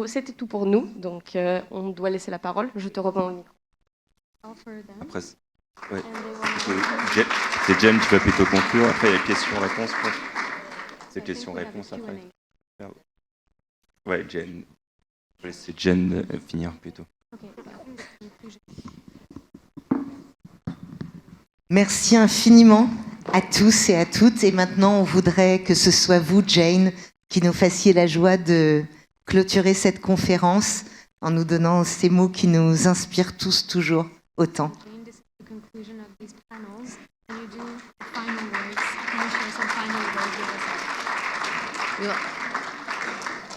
Speaker 13: C'était tout pour nous, donc on doit laisser la parole. Je te reprends le micro.
Speaker 11: Après, ouais. C'est Jen qui va plutôt conclure. Après, il y a questions-réponses. C'est questions-réponses après. Ouais, Jen. Je vais laisser Jen finir plutôt.
Speaker 1: Merci infiniment à tous et à toutes. Et maintenant, on voudrait que ce soit vous, Jane, qui nous fassiez la joie de clôturer cette conférence en nous donnant ces mots qui nous inspirent tous toujours autant.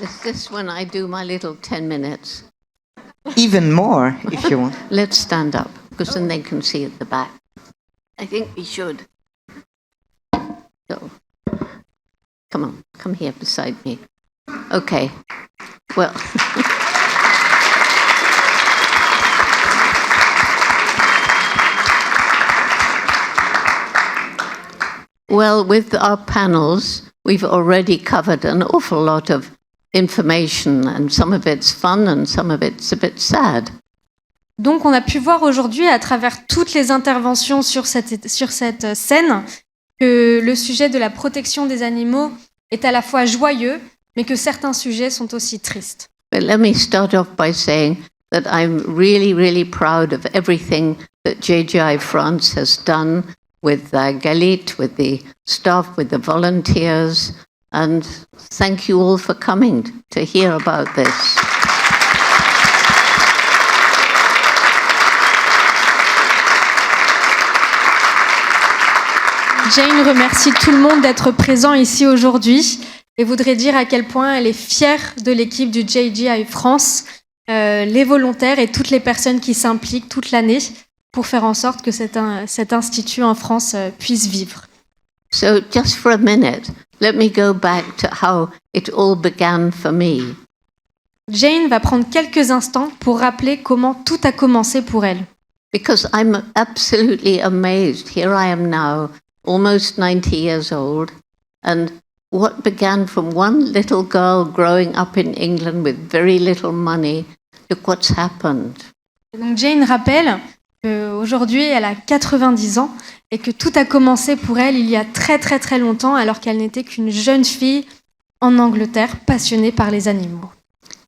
Speaker 5: Is this when I do my little 10 minutes?
Speaker 1: Even more, if you want.
Speaker 5: Let's stand up, because then they can see at the back. I think we should. So, come on, come here beside me. Okay, well... Well, with our panels, we've already covered an awful lot of information, and some of it's fun and some of it's a bit sad.
Speaker 8: Donc on a pu voir aujourd'hui à travers toutes les interventions sur cette scène que le sujet de la protection des animaux est à la fois joyeux, mais que certains sujets sont aussi tristes.
Speaker 5: But let me start off by saying that I'm really, really proud of everything that JGI France has done with Galit, with the staff, with the volunteers, and thank you all for coming to hear about this.
Speaker 8: Jane remercie tout le monde d'être présent ici aujourd'hui et voudrait dire à quel point elle est fière de l'équipe du JGI France, les volontaires et toutes les personnes qui s'impliquent toute l'année pour faire en sorte que cet institut en France puisse vivre.
Speaker 5: So just for a minute, let me go back to how it all began for me.
Speaker 8: Jane va prendre quelques instants pour rappeler comment tout a commencé pour elle.
Speaker 5: Because I'm absolutely amazed. Here I am now, almost 90 years old, and what began from one little girl growing up in England with very little money, look what's happened.
Speaker 8: Donc Jane rappelle qu'aujourd'hui elle a 90 ans et que tout a commencé pour elle il y a très très très longtemps alors qu'elle n'était qu'une jeune fille en Angleterre passionnée par les animaux.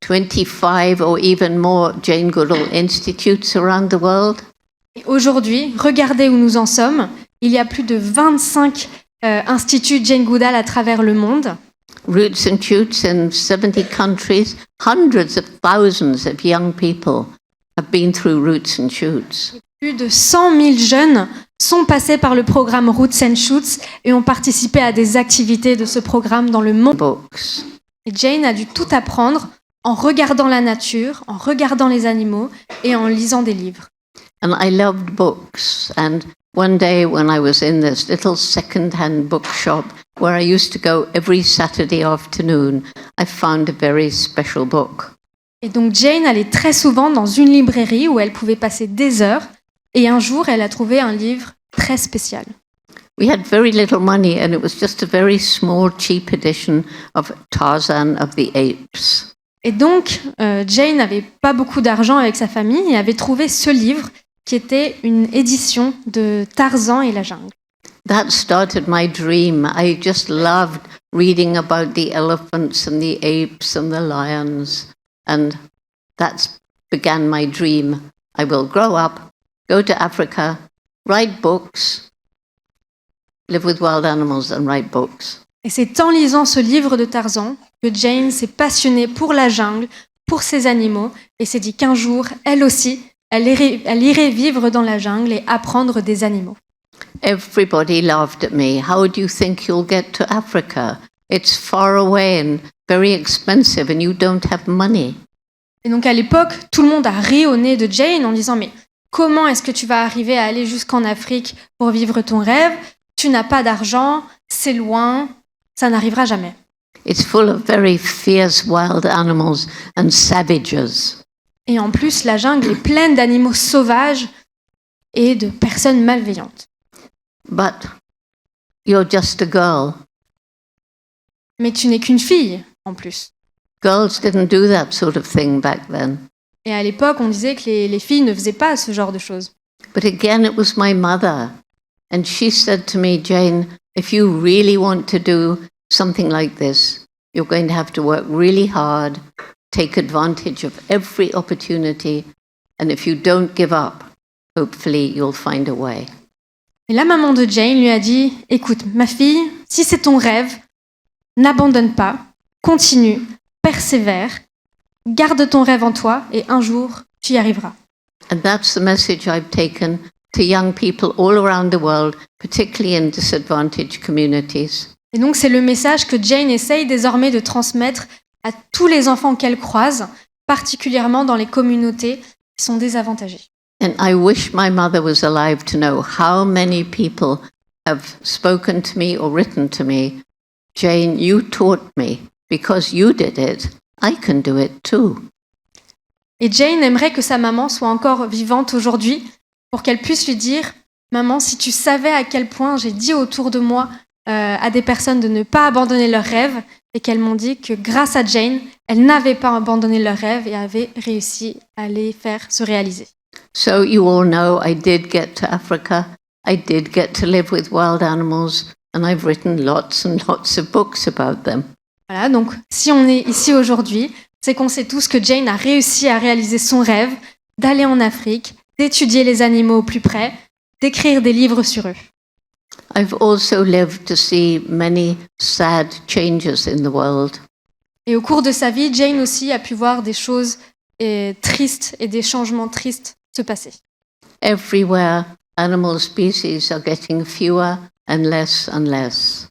Speaker 5: 25 or even more Jane Goodall Institutes around the world.
Speaker 8: Et aujourd'hui, regardez où nous en sommes. Il y a plus de 25 instituts Jane Goodall à travers le monde.
Speaker 5: Roots and Shoots in 70 countries. Hundreds of thousands of young people have been through Roots and Shoots.
Speaker 8: Plus de 100 000 jeunes sont passés par le programme Roots and Shoots et ont participé à des activités de ce programme dans le monde.
Speaker 5: Books.
Speaker 8: Et Jane a dû tout apprendre en regardant la nature, en regardant les animaux et en lisant des livres.
Speaker 5: And I loved books. And one day when I was in this little second-hand bookshop where I used to go every Saturday afternoon, I found a very special book.
Speaker 8: Et donc Jane allait très souvent dans une librairie où elle pouvait passer des heures. Et un jour, elle a trouvé un livre très spécial.
Speaker 5: We had very little money and it was just a very small, cheap edition of Tarzan of the Apes.
Speaker 8: Et donc, Jane n'avait pas beaucoup d'argent avec sa famille et avait trouvé ce livre qui était une édition de Tarzan et la jungle.
Speaker 5: That started my dream. I just loved reading about the elephants and the apes and the lions. And that began my dream. I will grow up, go to Africa, write books, live with wild animals and write books.
Speaker 8: Et c'est en lisant ce livre de Tarzan que Jane s'est passionnée pour la jungle, pour ces animaux, et s'est dit qu'un jour, elle aussi, elle irait vivre dans la jungle et apprendre des animaux.
Speaker 5: Everybody laughed at me. How do you think you'll get to Africa? It's far away and very expensive and you don't have money.
Speaker 8: Et donc à l'époque, tout le monde a ri au nez de Jane en disant « Mais comment est-ce que tu vas arriver à aller jusqu'en Afrique pour vivre ton rêve? Tu n'as pas d'argent, c'est loin, ça n'arrivera jamais. »
Speaker 5: It's full of very fierce wild animals and savages.
Speaker 8: Et en plus, la jungle est pleine d'animaux sauvages et de personnes malveillantes.
Speaker 5: But you're just a girl.
Speaker 8: Mais tu n'es qu'une fille, en plus.
Speaker 5: Girls didn't do that sort of thing back then.
Speaker 8: Et à l'époque, on disait que les filles ne faisaient pas ce genre de choses.
Speaker 5: But again, it was my mother. And she said to me, Jane, if you really want to do something like this, you're going to have to work really hard, take advantage of every opportunity, and if you don't give up, hopefully you'll find a way.
Speaker 8: Et la maman de Jane lui a dit « Écoute, ma fille, si c'est ton rêve, n'abandonne pas, continue, persévère, garde ton rêve en toi et un jour, tu y arriveras. »
Speaker 5: And that's the message I've taken to young people all around the world, particularly in disadvantaged communities.
Speaker 8: Et donc c'est le message que Jane essaye désormais de transmettre à tous les enfants qu'elle croise, particulièrement dans les communautés qui sont désavantagées.
Speaker 5: And I wish my mother was alive to know how many people have spoken to me or written to me, Jane, you taught me. Because you did it, I can do it too.
Speaker 8: Et Jane aimerait que sa maman soit encore vivante aujourd'hui pour qu'elle puisse lui dire « Maman, si tu savais à quel point j'ai dit autour de moi à des personnes de ne pas abandonner leurs rêves et qu'elles m'ont dit que grâce à Jane, elles n'avaient pas abandonné leurs rêves et avaient réussi à les faire se réaliser. »
Speaker 5: So you all know I did get to Africa. I did get to live with wild animals and I've written lots and lots of books about them.
Speaker 8: Voilà, donc si on est ici aujourd'hui, c'est qu'on sait tous que Jane a réussi à réaliser son rêve d'aller en Afrique, d'étudier les animaux au plus près, d'écrire des livres sur eux.
Speaker 5: I've also lived to see many sad changes in the world.
Speaker 8: Et au cours de sa vie, Jane aussi a pu voir des choses tristes et des changements tristes se passer.
Speaker 5: Everywhere, animal species are getting fewer and less and less.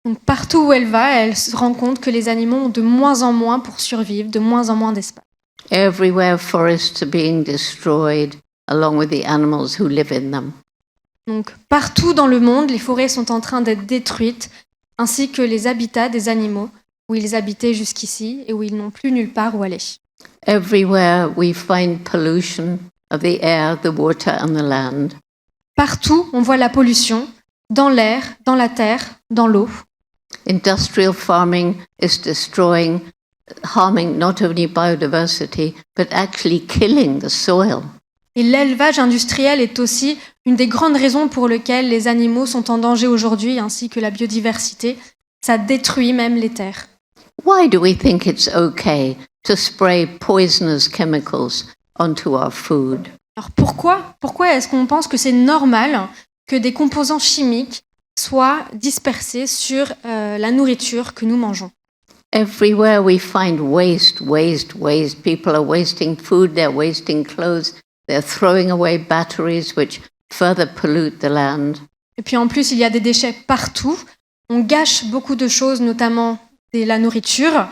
Speaker 8: Donc partout où elle va, elle se rend compte que les animaux ont de moins en moins pour survivre, de moins en moins d'espace.
Speaker 5: Everywhere, forests are being destroyed along with the animals who live in them.
Speaker 8: Donc partout dans le monde, les forêts sont en train d'être détruites, ainsi que les habitats des animaux où ils habitaient jusqu'ici et où ils n'ont plus nulle part où aller.
Speaker 5: Everywhere we find pollution of the air, the water and the land.
Speaker 8: Partout, on voit la pollution, dans l'air, dans la terre, dans l'eau.
Speaker 5: Industrial farming is destroying, harming not only biodiversity, but actually killing the soil.
Speaker 8: Et l'élevage industriel est aussi une des grandes raisons pour lesquelles les animaux sont en danger aujourd'hui, ainsi que la biodiversité. Ça détruit même les terres.
Speaker 5: Why do we think it's okay to spray poisonous chemicals onto our food?
Speaker 8: Alors pourquoi est-ce qu'on pense que c'est normal que des composants chimiques soient dispersés sur la nourriture que nous mangeons?
Speaker 5: Everywhere we find waste. People are wasting food, they're wasting clothes, they're throwing away batteries which further pollute the land.
Speaker 8: Et puis en plus, il y a des déchets partout. On gâche beaucoup de choses, notamment la nourriture.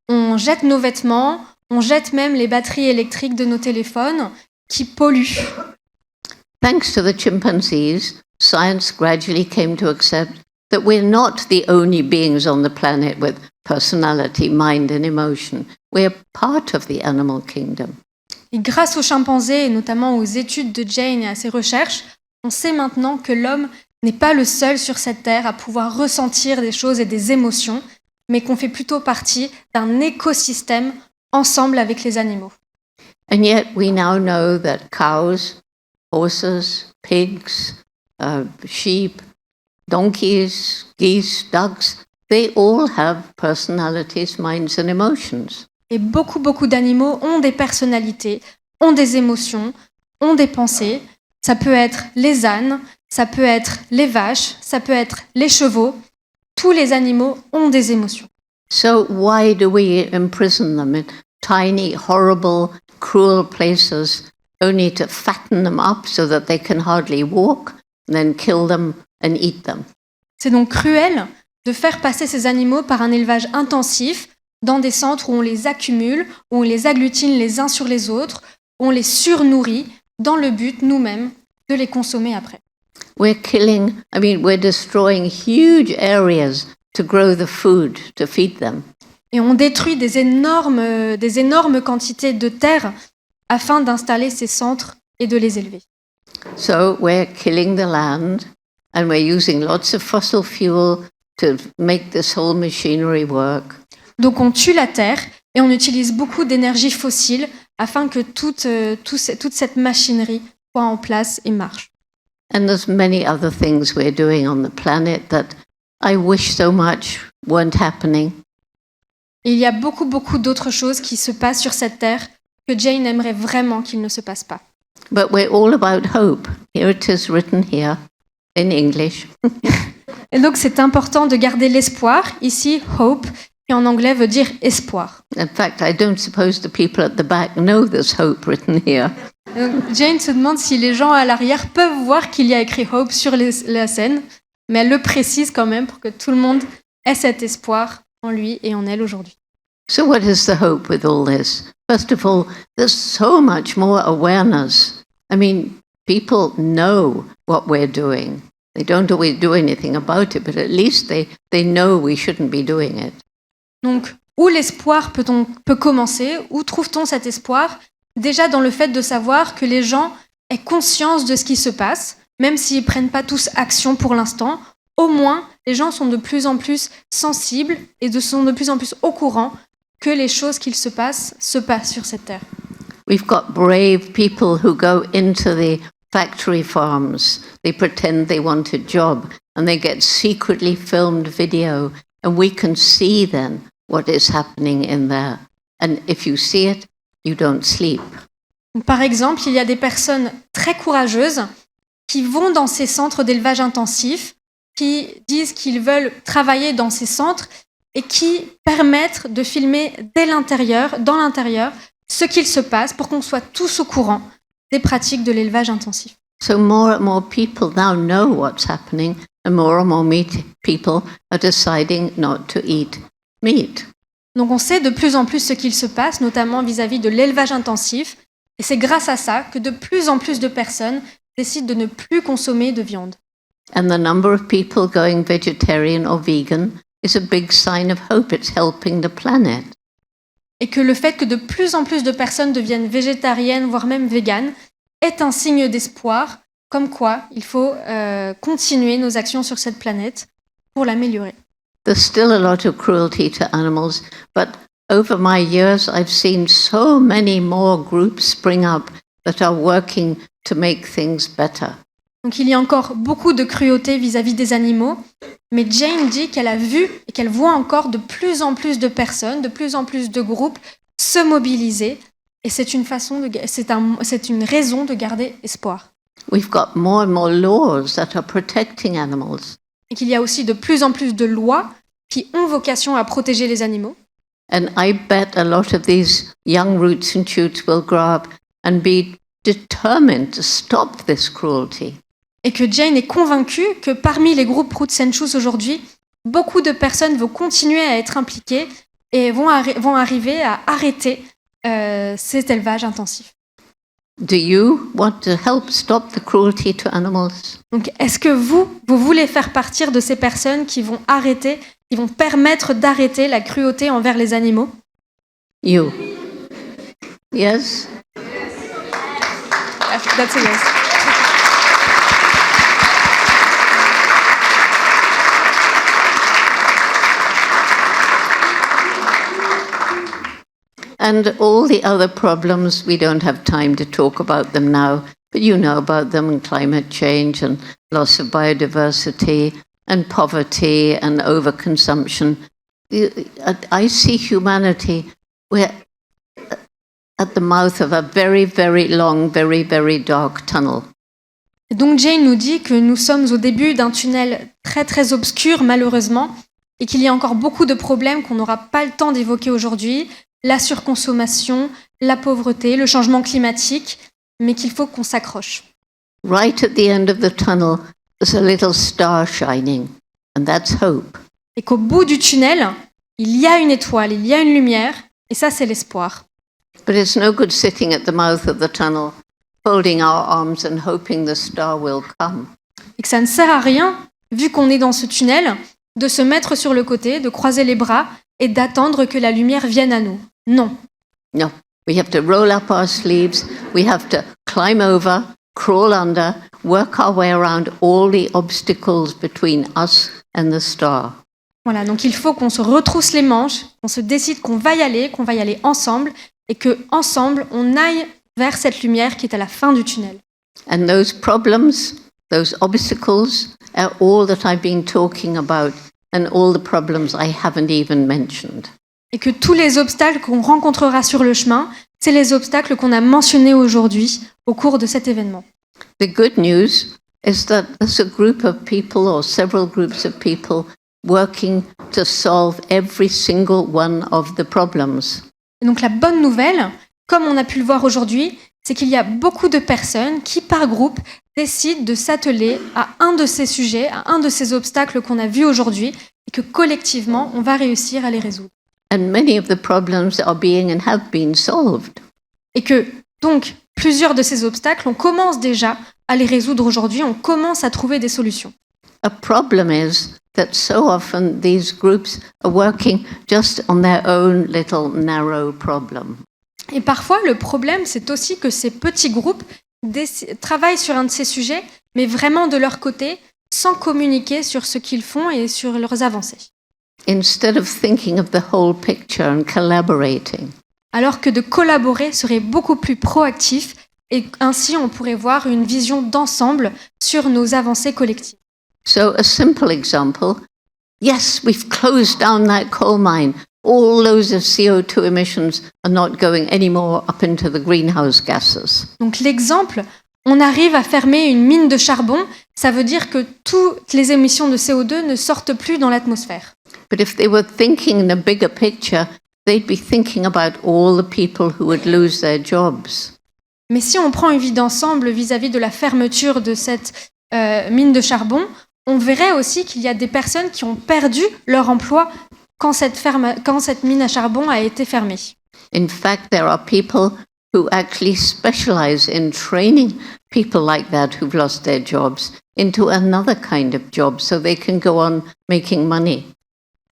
Speaker 8: On jette nos vêtements, on jette même les batteries électriques de nos téléphones qui polluent.
Speaker 5: Thanks to the chimpanzees, science gradually came to accept that we're not the only beings on the planet with personality, mind and emotion. We're part of the animal kingdom.
Speaker 8: Et grâce aux chimpanzés, et notamment aux études de Jane et à ses recherches, on sait maintenant que l'homme n'est pas le seul sur cette terre à pouvoir ressentir des choses et des émotions, mais qu'on fait plutôt partie d'un écosystème ensemble avec les animaux.
Speaker 5: And yet we now know that cows, horses, pigs, sheep, donkeys, geese, ducks, they all have personalities, minds and emotions.
Speaker 8: Et beaucoup d'animaux ont des personnalités, ont des émotions, ont des pensées. Ça peut être les ânes, ça peut être les vaches, ça peut être les chevaux. Tous les animaux ont des émotions.
Speaker 5: So why do we imprison them in tiny, horrible, cruel places only to fatten them up so that they can hardly walk, and then kill them and eat them?
Speaker 8: C'est donc cruel de faire passer ces animaux par un élevage intensif dans des centres où on les accumule, où on les agglutine les uns sur les autres, où on les surnourrit, dans le but, nous-mêmes, de les consommer après.
Speaker 5: We're destroying huge areas to grow the food, to feed them.
Speaker 8: Et on détruit des énormes quantités de terre afin d'installer ces centres et de les élever.
Speaker 5: So we're killing the land and we're using lots of fossil fuel to make this whole machinery work.
Speaker 8: Donc on tue la terre et on utilise beaucoup d'énergie fossile afin que toute cette machinerie soit en place et marche.
Speaker 5: And there's many other things we're doing on the planet that I wish so much weren't happening.
Speaker 8: Et il y a beaucoup d'autres choses qui se passent sur cette terre que Jane aimerait vraiment qu'il ne se passe pas.
Speaker 5: But we're all about hope. Here it is written here in English.
Speaker 8: Et donc c'est important de garder l'espoir, ici hope, qui en anglais veut dire espoir.
Speaker 5: In fact, I don't suppose the people at the back know there's hope written here.
Speaker 8: Jane se demande si les gens à l'arrière peuvent voir qu'il y a écrit hope sur la scène, mais elle le précise quand même pour que tout le monde ait cet espoir en lui et en elle aujourd'hui.
Speaker 5: So what is the hope with all this? First of all, there's so much more awareness. I mean, people know what we're doing. They don't always do anything about it, but at least they know we shouldn't be doing it.
Speaker 8: Donc, où l'espoir peut commencer? Où trouve-t-on cet espoir? Déjà dans le fait de savoir que les gens aient conscience de ce qui se passe, même s'ils ne prennent pas tous action pour l'instant, au moins les gens sont de plus en plus sensibles et sont de plus en plus au courant que les choses qui se passent sur cette terre.
Speaker 5: We've got brave people who go into the factory farms. They pretend they want a job and they get secretly filmed video and we can see then what is happening in there. And if you see it, you don't sleep.
Speaker 8: Par exemple, il y a des personnes très courageuses qui vont dans ces centres d'élevage intensif, qui disent qu'ils veulent travailler dans ces centres et qui permettent de filmer dans l'intérieur, ce qu'il se passe pour qu'on soit tous au courant des pratiques de l'élevage intensif.
Speaker 5: So more and more people now know what's happening and more people are deciding not to eat meat.
Speaker 8: Donc on sait de plus en plus ce qu'il se passe, notamment vis-à-vis de l'élevage intensif, et c'est grâce à ça que de plus en plus de personnes décident de ne plus consommer de viande.
Speaker 5: And the number of people going vegetarian or vegan is a big sign of hope. It's helping the planet.
Speaker 8: Et que le fait que de plus en plus de personnes deviennent végétariennes, voire même véganes, est un signe d'espoir, comme quoi il faut continuer nos actions sur cette planète pour l'améliorer.
Speaker 5: There's still a lot of cruelty to animals, but over my years I've seen so many more groups spring up that are working to make things better.
Speaker 8: Donc il y a encore beaucoup de cruauté vis-à-vis des animaux, mais Jane dit qu'elle a vu et qu'elle voit encore de plus en plus de personnes, de plus en plus de groupes se mobiliser, et c'est une raison de garder espoir.
Speaker 5: We've got more and more laws that are protecting animals.
Speaker 8: Et qu'il y a aussi de plus en plus de lois qui ont vocation à protéger les animaux.
Speaker 5: And I bet a lot of these young roots and shoots will grow up and be determined to stop this cruelty.
Speaker 8: Et que Jane est convaincue que parmi les groupes Roots and Shoots aujourd'hui, beaucoup de personnes vont continuer à être impliquées et vont arriver à arrêter cet élevage intensif.
Speaker 5: Do you want to help stop the cruelty to animals?
Speaker 8: Donc, est-ce que vous voulez faire partie de ces personnes qui vont permettre d'arrêter la cruauté envers les animaux?
Speaker 5: You. Yes?
Speaker 8: That's a yes.
Speaker 5: And all the other problems, we don't have time to talk about them now, but you know about them, and climate change and loss of biodiversity and poverty and overconsumption. I see humanity, we're at the mouth of a very, very long, very, very dark tunnel.
Speaker 8: Donc Jane nous dit que nous sommes au début d'un tunnel très, très obscur, malheureusement, et qu'il y a encore beaucoup de problèmes qu'on n'aura pas le temps d'évoquer aujourd'hui. La surconsommation, la pauvreté, le changement climatique, mais qu'il faut qu'on s'accroche.
Speaker 5: Right at the end of the tunnel, there's a little star shining, and that's hope.
Speaker 8: et qu'au bout du tunnel, il y a une étoile, il y a une lumière, et ça, c'est l'espoir.
Speaker 5: But it's no good sitting at the mouth of the tunnel, folding our arms and hoping the star will come.
Speaker 8: Et que ça ne sert à rien, vu qu'on est dans ce tunnel, de se mettre sur le côté, de croiser les bras et d'attendre que la lumière vienne à nous. Non.
Speaker 5: No, we have to roll up our sleeves, we have to climb over, crawl under, work our way around all the obstacles between us and the star.
Speaker 8: Voilà, donc il faut qu'on se retrousse les manches, qu'on se décide qu'on va y aller ensemble, et que ensemble on aille vers cette lumière qui est à la fin du tunnel.
Speaker 5: And those problems, those obstacles, are all that I've been talking about, and all the problems I haven't even mentioned.
Speaker 8: Et que tous les obstacles qu'on rencontrera sur le chemin, c'est les obstacles qu'on a mentionnés aujourd'hui au cours de cet événement.
Speaker 5: The good news is that there's a group of people or several groups of people working to solve every single one of the problems.
Speaker 8: Et donc la bonne nouvelle, comme on a pu le voir aujourd'hui, c'est qu'il y a beaucoup de personnes qui, par groupe, décident de s'atteler à un de ces sujets, à un de ces obstacles qu'on a vus aujourd'hui, et que collectivement, on va réussir à les résoudre.
Speaker 5: And many of the problems are being and have been solved.
Speaker 8: Et que, donc, plusieurs de ces obstacles, on commence déjà à les résoudre aujourd'hui, on commence à trouver des solutions.
Speaker 5: A problem is that so often these groups are working just on their own little narrow problem.
Speaker 8: Et parfois, le problème, c'est aussi que ces petits groupes travaillent sur un de ces sujets, mais vraiment de leur côté, sans communiquer sur ce qu'ils font et sur leurs avancées.
Speaker 5: Instead of thinking of the whole picture and collaborating.
Speaker 8: Alors que de collaborer serait beaucoup plus proactif, et ainsi on pourrait voir une vision d'ensemble sur nos avancées collectives.
Speaker 5: So a simple example, yes, we've closed down that coal mine. All those of CO2 emissions are not going anymore up into the greenhouse gases.
Speaker 8: Donc l'exemple, on arrive à fermer une mine de charbon, ça veut dire que toutes les émissions de CO2 ne sortent plus dans l'atmosphère.
Speaker 5: But if they were thinking in a bigger picture, they'd be thinking about all the people who would lose their jobs.
Speaker 8: Mais si on prend une vie d'ensemble vis-à-vis de la fermeture de cette mine de charbon, on verrait aussi qu'il y a des personnes qui ont perdu leur emploi quand cette mine à charbon a été fermée.
Speaker 5: In fact, there are people who actually specialize in training people like that who've lost their jobs into another kind of job so they can go on making money.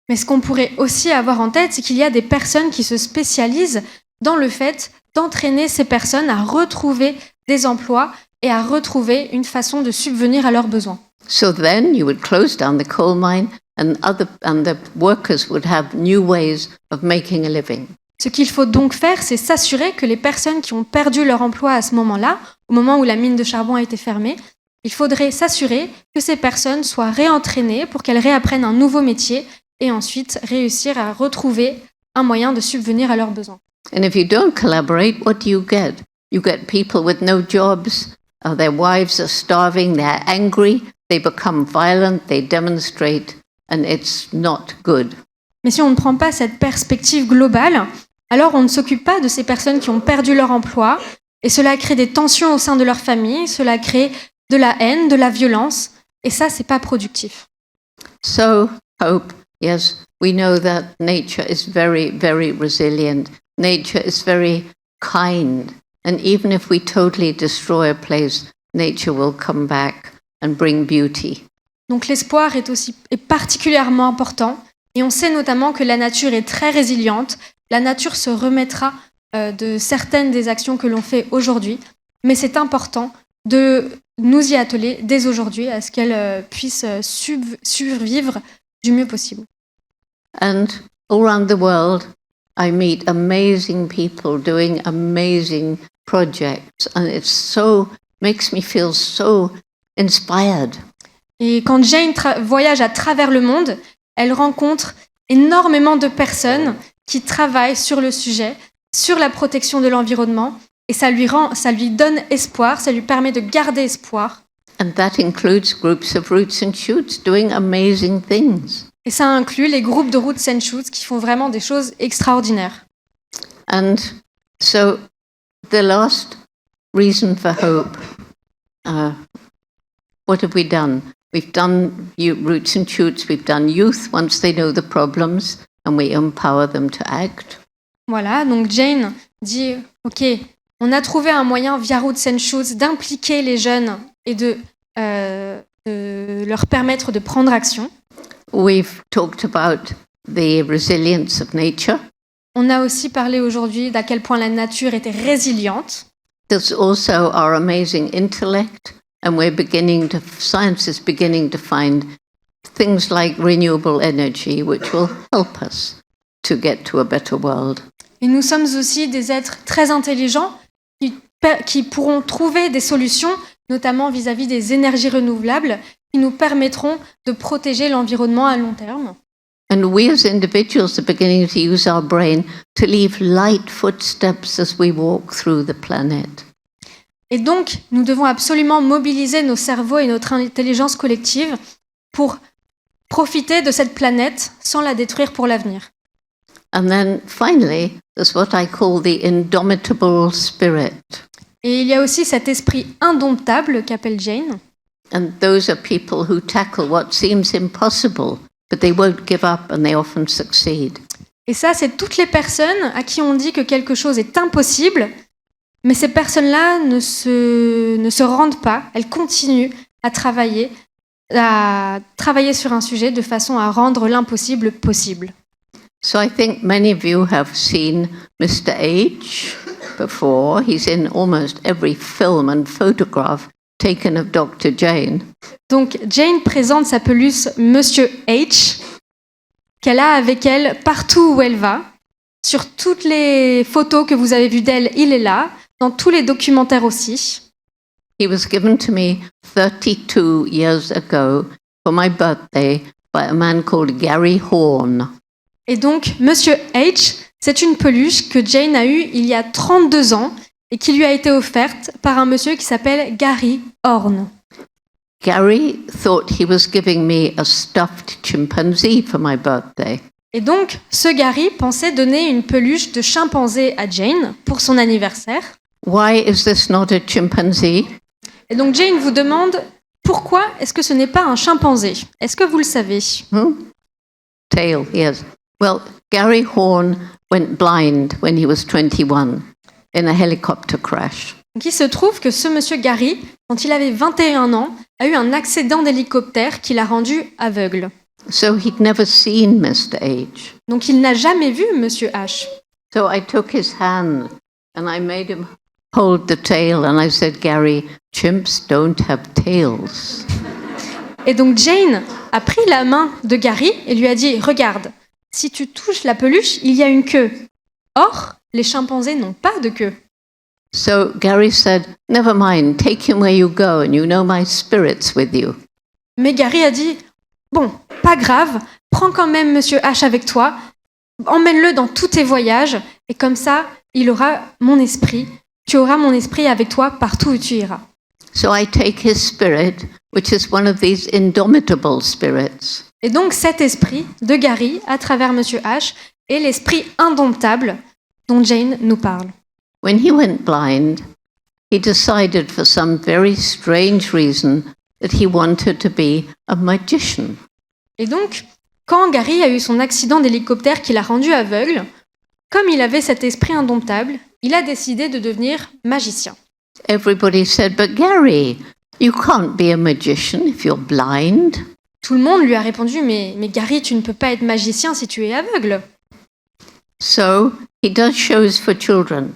Speaker 8: Mais ce qu'on pourrait aussi avoir en tête, c'est qu'il y a des personnes qui se spécialisent dans le fait d'entraîner ces personnes à retrouver des emplois et à retrouver une façon de subvenir à leurs besoins.
Speaker 5: So then you would close down the coal mine and the workers would have new ways of making a living.
Speaker 8: Ce qu'il faut donc faire, c'est s'assurer que les personnes qui ont perdu leur emploi à ce moment-là, au moment où la mine de charbon a été fermée, il faudrait s'assurer que ces personnes soient réentraînées pour qu'elles réapprennent un nouveau métier et ensuite réussir à retrouver un moyen de subvenir à leurs besoins.
Speaker 5: And if you don't collaborate, what do you get? You get people with no jobs, their wives are starving, they're angry, they become violent, they demonstrate, and it's not good.
Speaker 8: Mais si on ne prend pas cette perspective globale, alors on ne s'occupe pas de ces personnes qui ont perdu leur emploi, et cela crée des tensions au sein de leur famille, cela crée de la haine, de la violence, et ça, c'est pas productif.
Speaker 5: So, hope, yes, we know that nature is very, very resilient. Nature is very kind, and even if we totally destroy a place, nature will come back and bring beauty.
Speaker 8: Donc l'espoir est particulièrement important, et on sait notamment que la nature est très résiliente. La nature se remettra de certaines des actions que l'on fait aujourd'hui, mais c'est important de nous y atteler dès aujourd'hui à ce qu'elle puisse survivre du mieux possible.
Speaker 5: And all around the world, I meet amazing people doing amazing projects, and it makes me feel so inspired.
Speaker 8: Et quand Jane voyage à travers le monde, elle rencontre énormément de personnes qui travaillent sur le sujet, sur la protection de l'environnement, et ça lui donne espoir, ça lui permet de garder espoir.
Speaker 5: And that includes groups of roots and shoots doing amazing things.
Speaker 8: Et ça inclut les groupes de Roots and Shoots qui font vraiment des choses extraordinaires.
Speaker 5: And so the last reason for hope, what have we done? We've done roots and shoots, we've done youth once they know the problems and we empower them to act.
Speaker 8: Voilà, donc Jane dit, ok, on a trouvé un moyen via Roots and Shoots d'impliquer les jeunes et de leur permettre de prendre action.
Speaker 5: We've talked about the resilience of nature.
Speaker 8: On a aussi parlé aujourd'hui d'à quel point la nature était résiliente.
Speaker 5: There's also our amazing intellect, and science is beginning to find things like renewable energy, which will help us to get to a better world.
Speaker 8: Et nous sommes aussi des êtres très intelligents qui pourront trouver des solutions, notamment vis-à-vis des énergies renouvelables, qui nous permettront de protéger l'environnement à long terme.
Speaker 5: And we as individuals are beginning to use our brain to leave light footsteps as we walk through the planet.
Speaker 8: Et donc, nous devons absolument mobiliser nos cerveaux et notre intelligence collective pour profiter de cette planète sans la détruire pour l'avenir.
Speaker 5: And then finally, there's what I call the indomitable spirit.
Speaker 8: Et il y a aussi cet esprit indomptable qu'appelle Jane.
Speaker 5: And those are people who tackle what seems impossible, but they won't give up and they often succeed.
Speaker 8: Et ça, c'est toutes les personnes à qui on dit que quelque chose est impossible, mais ces personnes-là ne se rendent pas, elles continuent à travailler sur un sujet de façon à rendre l'impossible possible.
Speaker 5: So I think many of you have seen Mr. H before. He's in almost every film and photograph taken of Dr. Jane.
Speaker 8: Donc Jane présente sa peluche Monsieur H qu'elle a avec elle partout où elle va. Sur toutes les photos que vous avez vues d'elle, il est là. Dans tous les documentaires aussi.
Speaker 5: He was given to me 32 years ago for my birthday by a man called Gary Horn.
Speaker 8: Et donc, Monsieur H, c'est une peluche que Jane a eue il y a 32 ans et qui lui a été offerte par un monsieur qui s'appelle Gary Horn.
Speaker 5: Gary thought he was giving me a stuffed chimpanzee for my birthday.
Speaker 8: Et donc, ce Gary pensait donner une peluche de chimpanzé à Jane pour son anniversaire.
Speaker 5: Why is this not a chimpanzee?
Speaker 8: Et donc, Jane vous demande pourquoi est-ce que ce n'est pas un chimpanzé? Est-ce que vous le savez?
Speaker 5: Tail, yes. Well, Gary Horn went blind when he was 21 in a helicopter crash.
Speaker 8: Donc, il se trouve que ce monsieur Gary, quand il avait 21 ans, a eu un accident d'hélicoptère qui l'a rendu aveugle.
Speaker 5: So he'd never seen Mr. H.
Speaker 8: Donc il n'a jamais vu Monsieur H.
Speaker 5: So I took his hand and I made him hold the tail and I said, Gary, chimps don't have tails.
Speaker 8: Et donc Jane a pris la main de Gary et lui a dit, regarde, si tu touches la peluche, il y a une queue. Or, les chimpanzés n'ont pas de queue.
Speaker 5: So Gary said, never mind, take him where you go and you know my spirit's with you.
Speaker 8: Mais Gary a dit, bon, pas grave, prends quand même Monsieur H avec toi, emmène-le dans tous tes voyages, et comme ça, il aura mon esprit, tu auras mon esprit avec toi partout où tu iras.
Speaker 5: So I take his spirit, which is one of these indomitable spirits.
Speaker 8: Et donc cet esprit de Gary, à travers Monsieur H, est l'esprit indomptable dont Jane nous parle.
Speaker 5: When he went blind, he decided for some very strange reason that he wanted to be a magician.
Speaker 8: Et donc, quand Gary a eu son accident d'hélicoptère qui l'a rendu aveugle, comme il avait cet esprit indomptable, il a décidé de devenir magicien.
Speaker 5: Everybody said, but Gary, you can't be a magician if you're blind.
Speaker 8: Tout le monde lui a répondu, mais Gary, tu ne peux pas être magicien si tu es aveugle.
Speaker 5: So he does shows for children.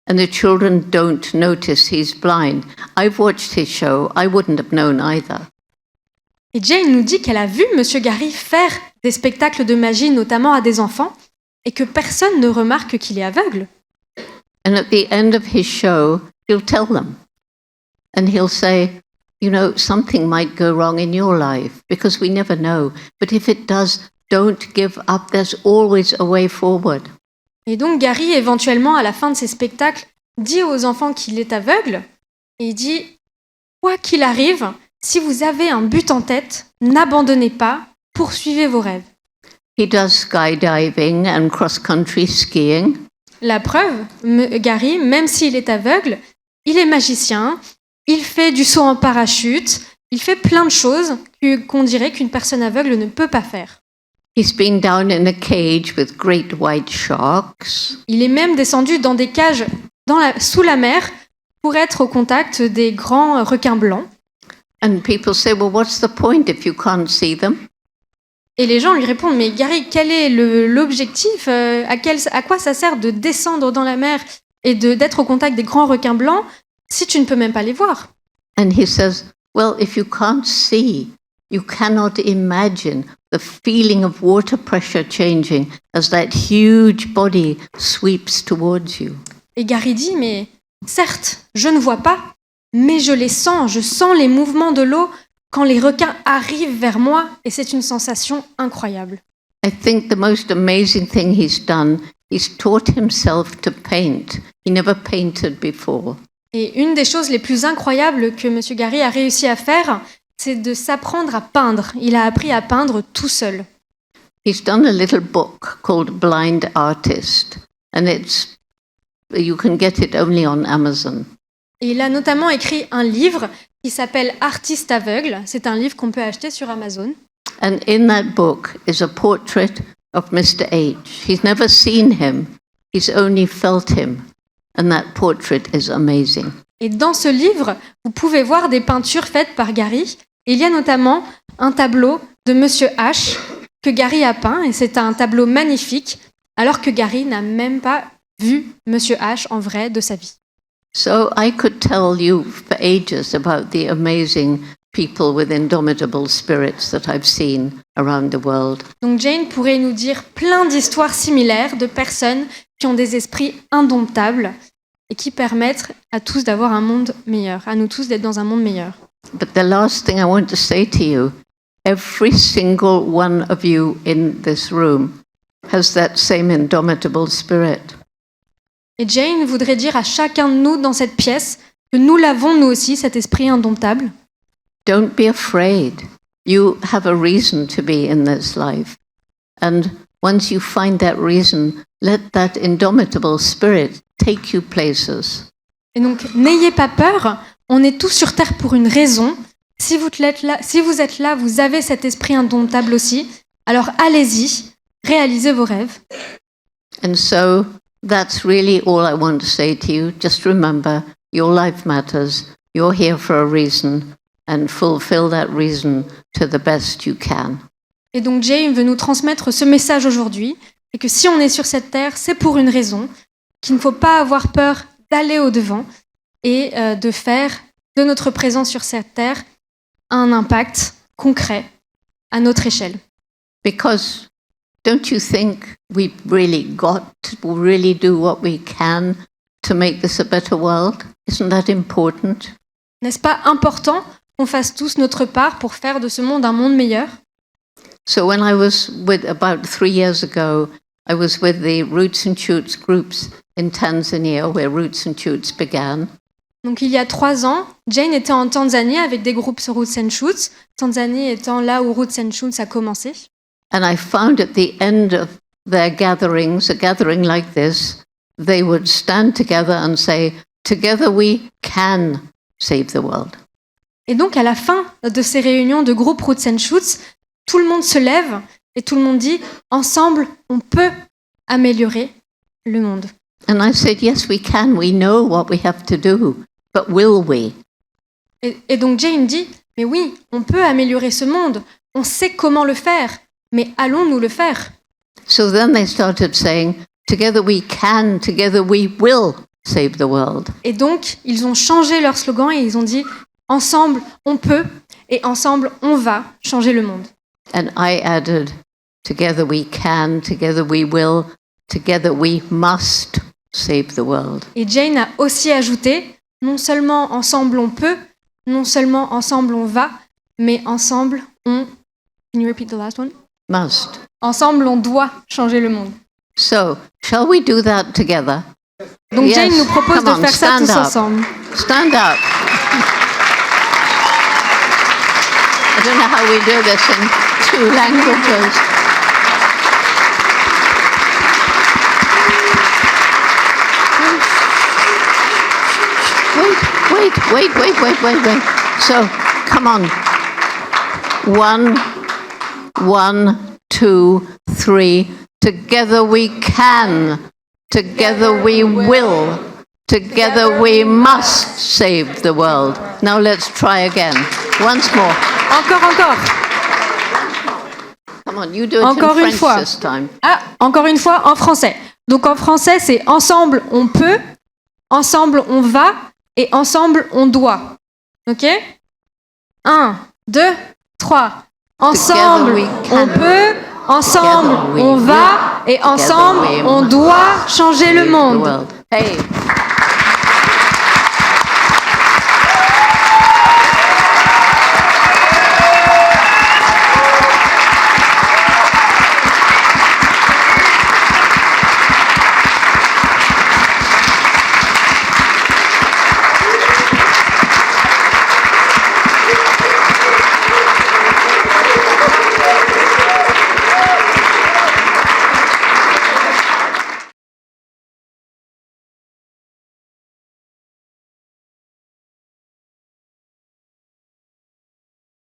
Speaker 5: And the children don't notice he's blind. I've watched his show. I wouldn't have known either.
Speaker 8: Et Jane nous dit qu'elle a vu Monsieur Gary faire des spectacles de magie, notamment à des enfants, et que personne ne remarque qu'il est aveugle.
Speaker 5: And at the end of his show, he'll tell them. And he'll say, you know, something might go wrong in your life, because we never know. But if it does, don't give up. There's always a way forward.
Speaker 8: Et donc Gary, éventuellement, à la fin de ses spectacles, dit aux enfants qu'il est aveugle, et il dit, quoi qu'il arrive, si vous avez un but en tête, n'abandonnez pas, poursuivez vos rêves.
Speaker 5: He does skydiving and cross-country skiing.
Speaker 8: La preuve, Gary, même s'il est aveugle, il est magicien, il fait du saut en parachute, Il fait plein de choses qu'on dirait qu'une personne aveugle ne peut pas faire.
Speaker 5: He's been down in a cage with great white sharks.
Speaker 8: Il est même descendu dans des cages sous la mer pour être au contact des grands requins blancs.
Speaker 5: And people say, well, what's the point if you can't see them?
Speaker 8: Et les gens lui répondent, mais Gary, quel est l'objectif à quoi ça sert de descendre dans la mer et d'être au contact des grands requins blancs si tu ne peux même pas les voir?
Speaker 5: And he says, well, if you can't see, you cannot imagine the feeling of water pressure changing as that huge body sweeps towards you.
Speaker 8: Et Gary dit, mais certes, je ne vois pas, mais je les sens, je sens les mouvements de l'eau quand les requins arrivent vers moi, et c'est une sensation incroyable.
Speaker 5: I think the most amazing thing he's done, he's taught himself to paint. He never painted before.
Speaker 8: Et une des choses les plus incroyables que M. Gary a réussi à faire, c'est de s'apprendre à peindre. Il a appris à peindre tout seul.
Speaker 5: He's done a little book called Blind Artist, and you can get it only on Amazon.
Speaker 8: Et il a notamment écrit un livre qui s'appelle Artiste aveugle. C'est un livre qu'on peut acheter sur Amazon.
Speaker 5: And in that book is a portrait of Mr. H. He's never seen him, he's only felt him. And that portrait is amazing.
Speaker 8: Et dans ce livre, vous pouvez voir des peintures faites par Gary. Et il y a notamment un tableau de Monsieur H que Gary a peint. Et c'est un tableau magnifique, alors que Gary n'a même pas vu Monsieur H en vrai de sa vie.
Speaker 5: So I could tell you for ages about the amazing people with indomitable spirits that I've seen around the world.
Speaker 8: Donc Jane pourrait nous dire plein d'histoires similaires de personnes qui ont des esprits indomptables et qui permettent à tous d'avoir un monde meilleur, à nous tous d'être dans un monde meilleur.
Speaker 5: But the last thing I want to say to you, every single one of you in this room has that same indomitable spirit.
Speaker 8: Et Jane voudrait dire à chacun de nous dans cette pièce que nous l'avons nous aussi, cet esprit indomptable.
Speaker 5: Don't be afraid. You have a reason to be in this life. And once you find that reason, let that indomitable spirit take you places.
Speaker 8: Et donc, n'ayez pas peur, on est tous sur Terre pour une raison. Si vous êtes là, vous avez cet esprit indomptable aussi. Alors allez-y, réalisez vos rêves.
Speaker 5: And so that's really all I want to say to you. Just remember, your life matters. You're here for a reason, and fulfill that reason to the best you can.
Speaker 8: Et donc Jane veut nous transmettre ce message aujourd'hui, et que si on est sur cette terre, c'est pour une raison, qu'il ne faut pas avoir peur d'aller au-devant et de faire de notre présence sur cette terre un impact concret à notre échelle.
Speaker 5: Because don't you think we've really got to really do what we can to make this a better world? Isn't that important?
Speaker 8: N'est-ce pas important qu'on fasse tous notre part pour faire de ce monde un monde meilleur?
Speaker 5: So when I was about 3 years ago, I was with the Roots and Shoots groups in Tanzania, where Roots and Shoots began.
Speaker 8: Donc il y a 3 ans, Jane était en Tanzanie avec des groupes sur Roots and Shoots, Tanzanie étant là où Roots and Shoots a commencé.
Speaker 5: And I found at the end of their gatherings, a gathering like this, they would stand together and say, "Together we can save the world."
Speaker 8: Et donc à la fin de ces réunions de groupe Roots and Shoots, tout le monde se lève et tout le monde dit « Ensemble, on peut améliorer le monde ».
Speaker 5: And I said, yes, we can. We know what we have to do, but will we?
Speaker 8: Et donc Jane dit « Mais oui, on peut améliorer ce monde, on sait comment le faire, mais allons-nous le faire ?»
Speaker 5: So then they started saying, together we can, together we will save the world.
Speaker 8: Et donc, ils ont changé leur slogan et ils ont dit « Ensemble, on peut et ensemble, on va changer le monde ».
Speaker 5: And I added, together we can, together we will, together we must save the world.
Speaker 8: Et Jane a aussi ajouté, non seulement ensemble on peut, non seulement ensemble on va, mais ensemble on... Can you repeat the last one?
Speaker 5: Must.
Speaker 8: Ensemble on doit changer le monde.
Speaker 5: So, shall we do that together?
Speaker 8: Donc
Speaker 5: Yes.
Speaker 8: Jane nous propose
Speaker 5: Come
Speaker 8: de
Speaker 5: on,
Speaker 8: faire ça
Speaker 5: stand
Speaker 8: tous
Speaker 5: up.
Speaker 8: ensemble.
Speaker 5: Stand up. I don't know how we do this in 2 languages. Wait. So, come Come on. 1, 1, 2, 3. Together we can. Together we will. Together we must save the world. Now let's try again. Once more.
Speaker 8: Encore.
Speaker 5: Come on, you do it
Speaker 8: Encore
Speaker 5: in
Speaker 8: une
Speaker 5: French
Speaker 8: fois.
Speaker 5: this time.
Speaker 8: Ah, encore une fois en français. Donc en français, c'est ensemble on peut, ensemble on va et ensemble on doit. Ok ? 1, 2, 3. Ensemble on peut, ensemble on va et ensemble on doit changer le monde.
Speaker 5: Hey.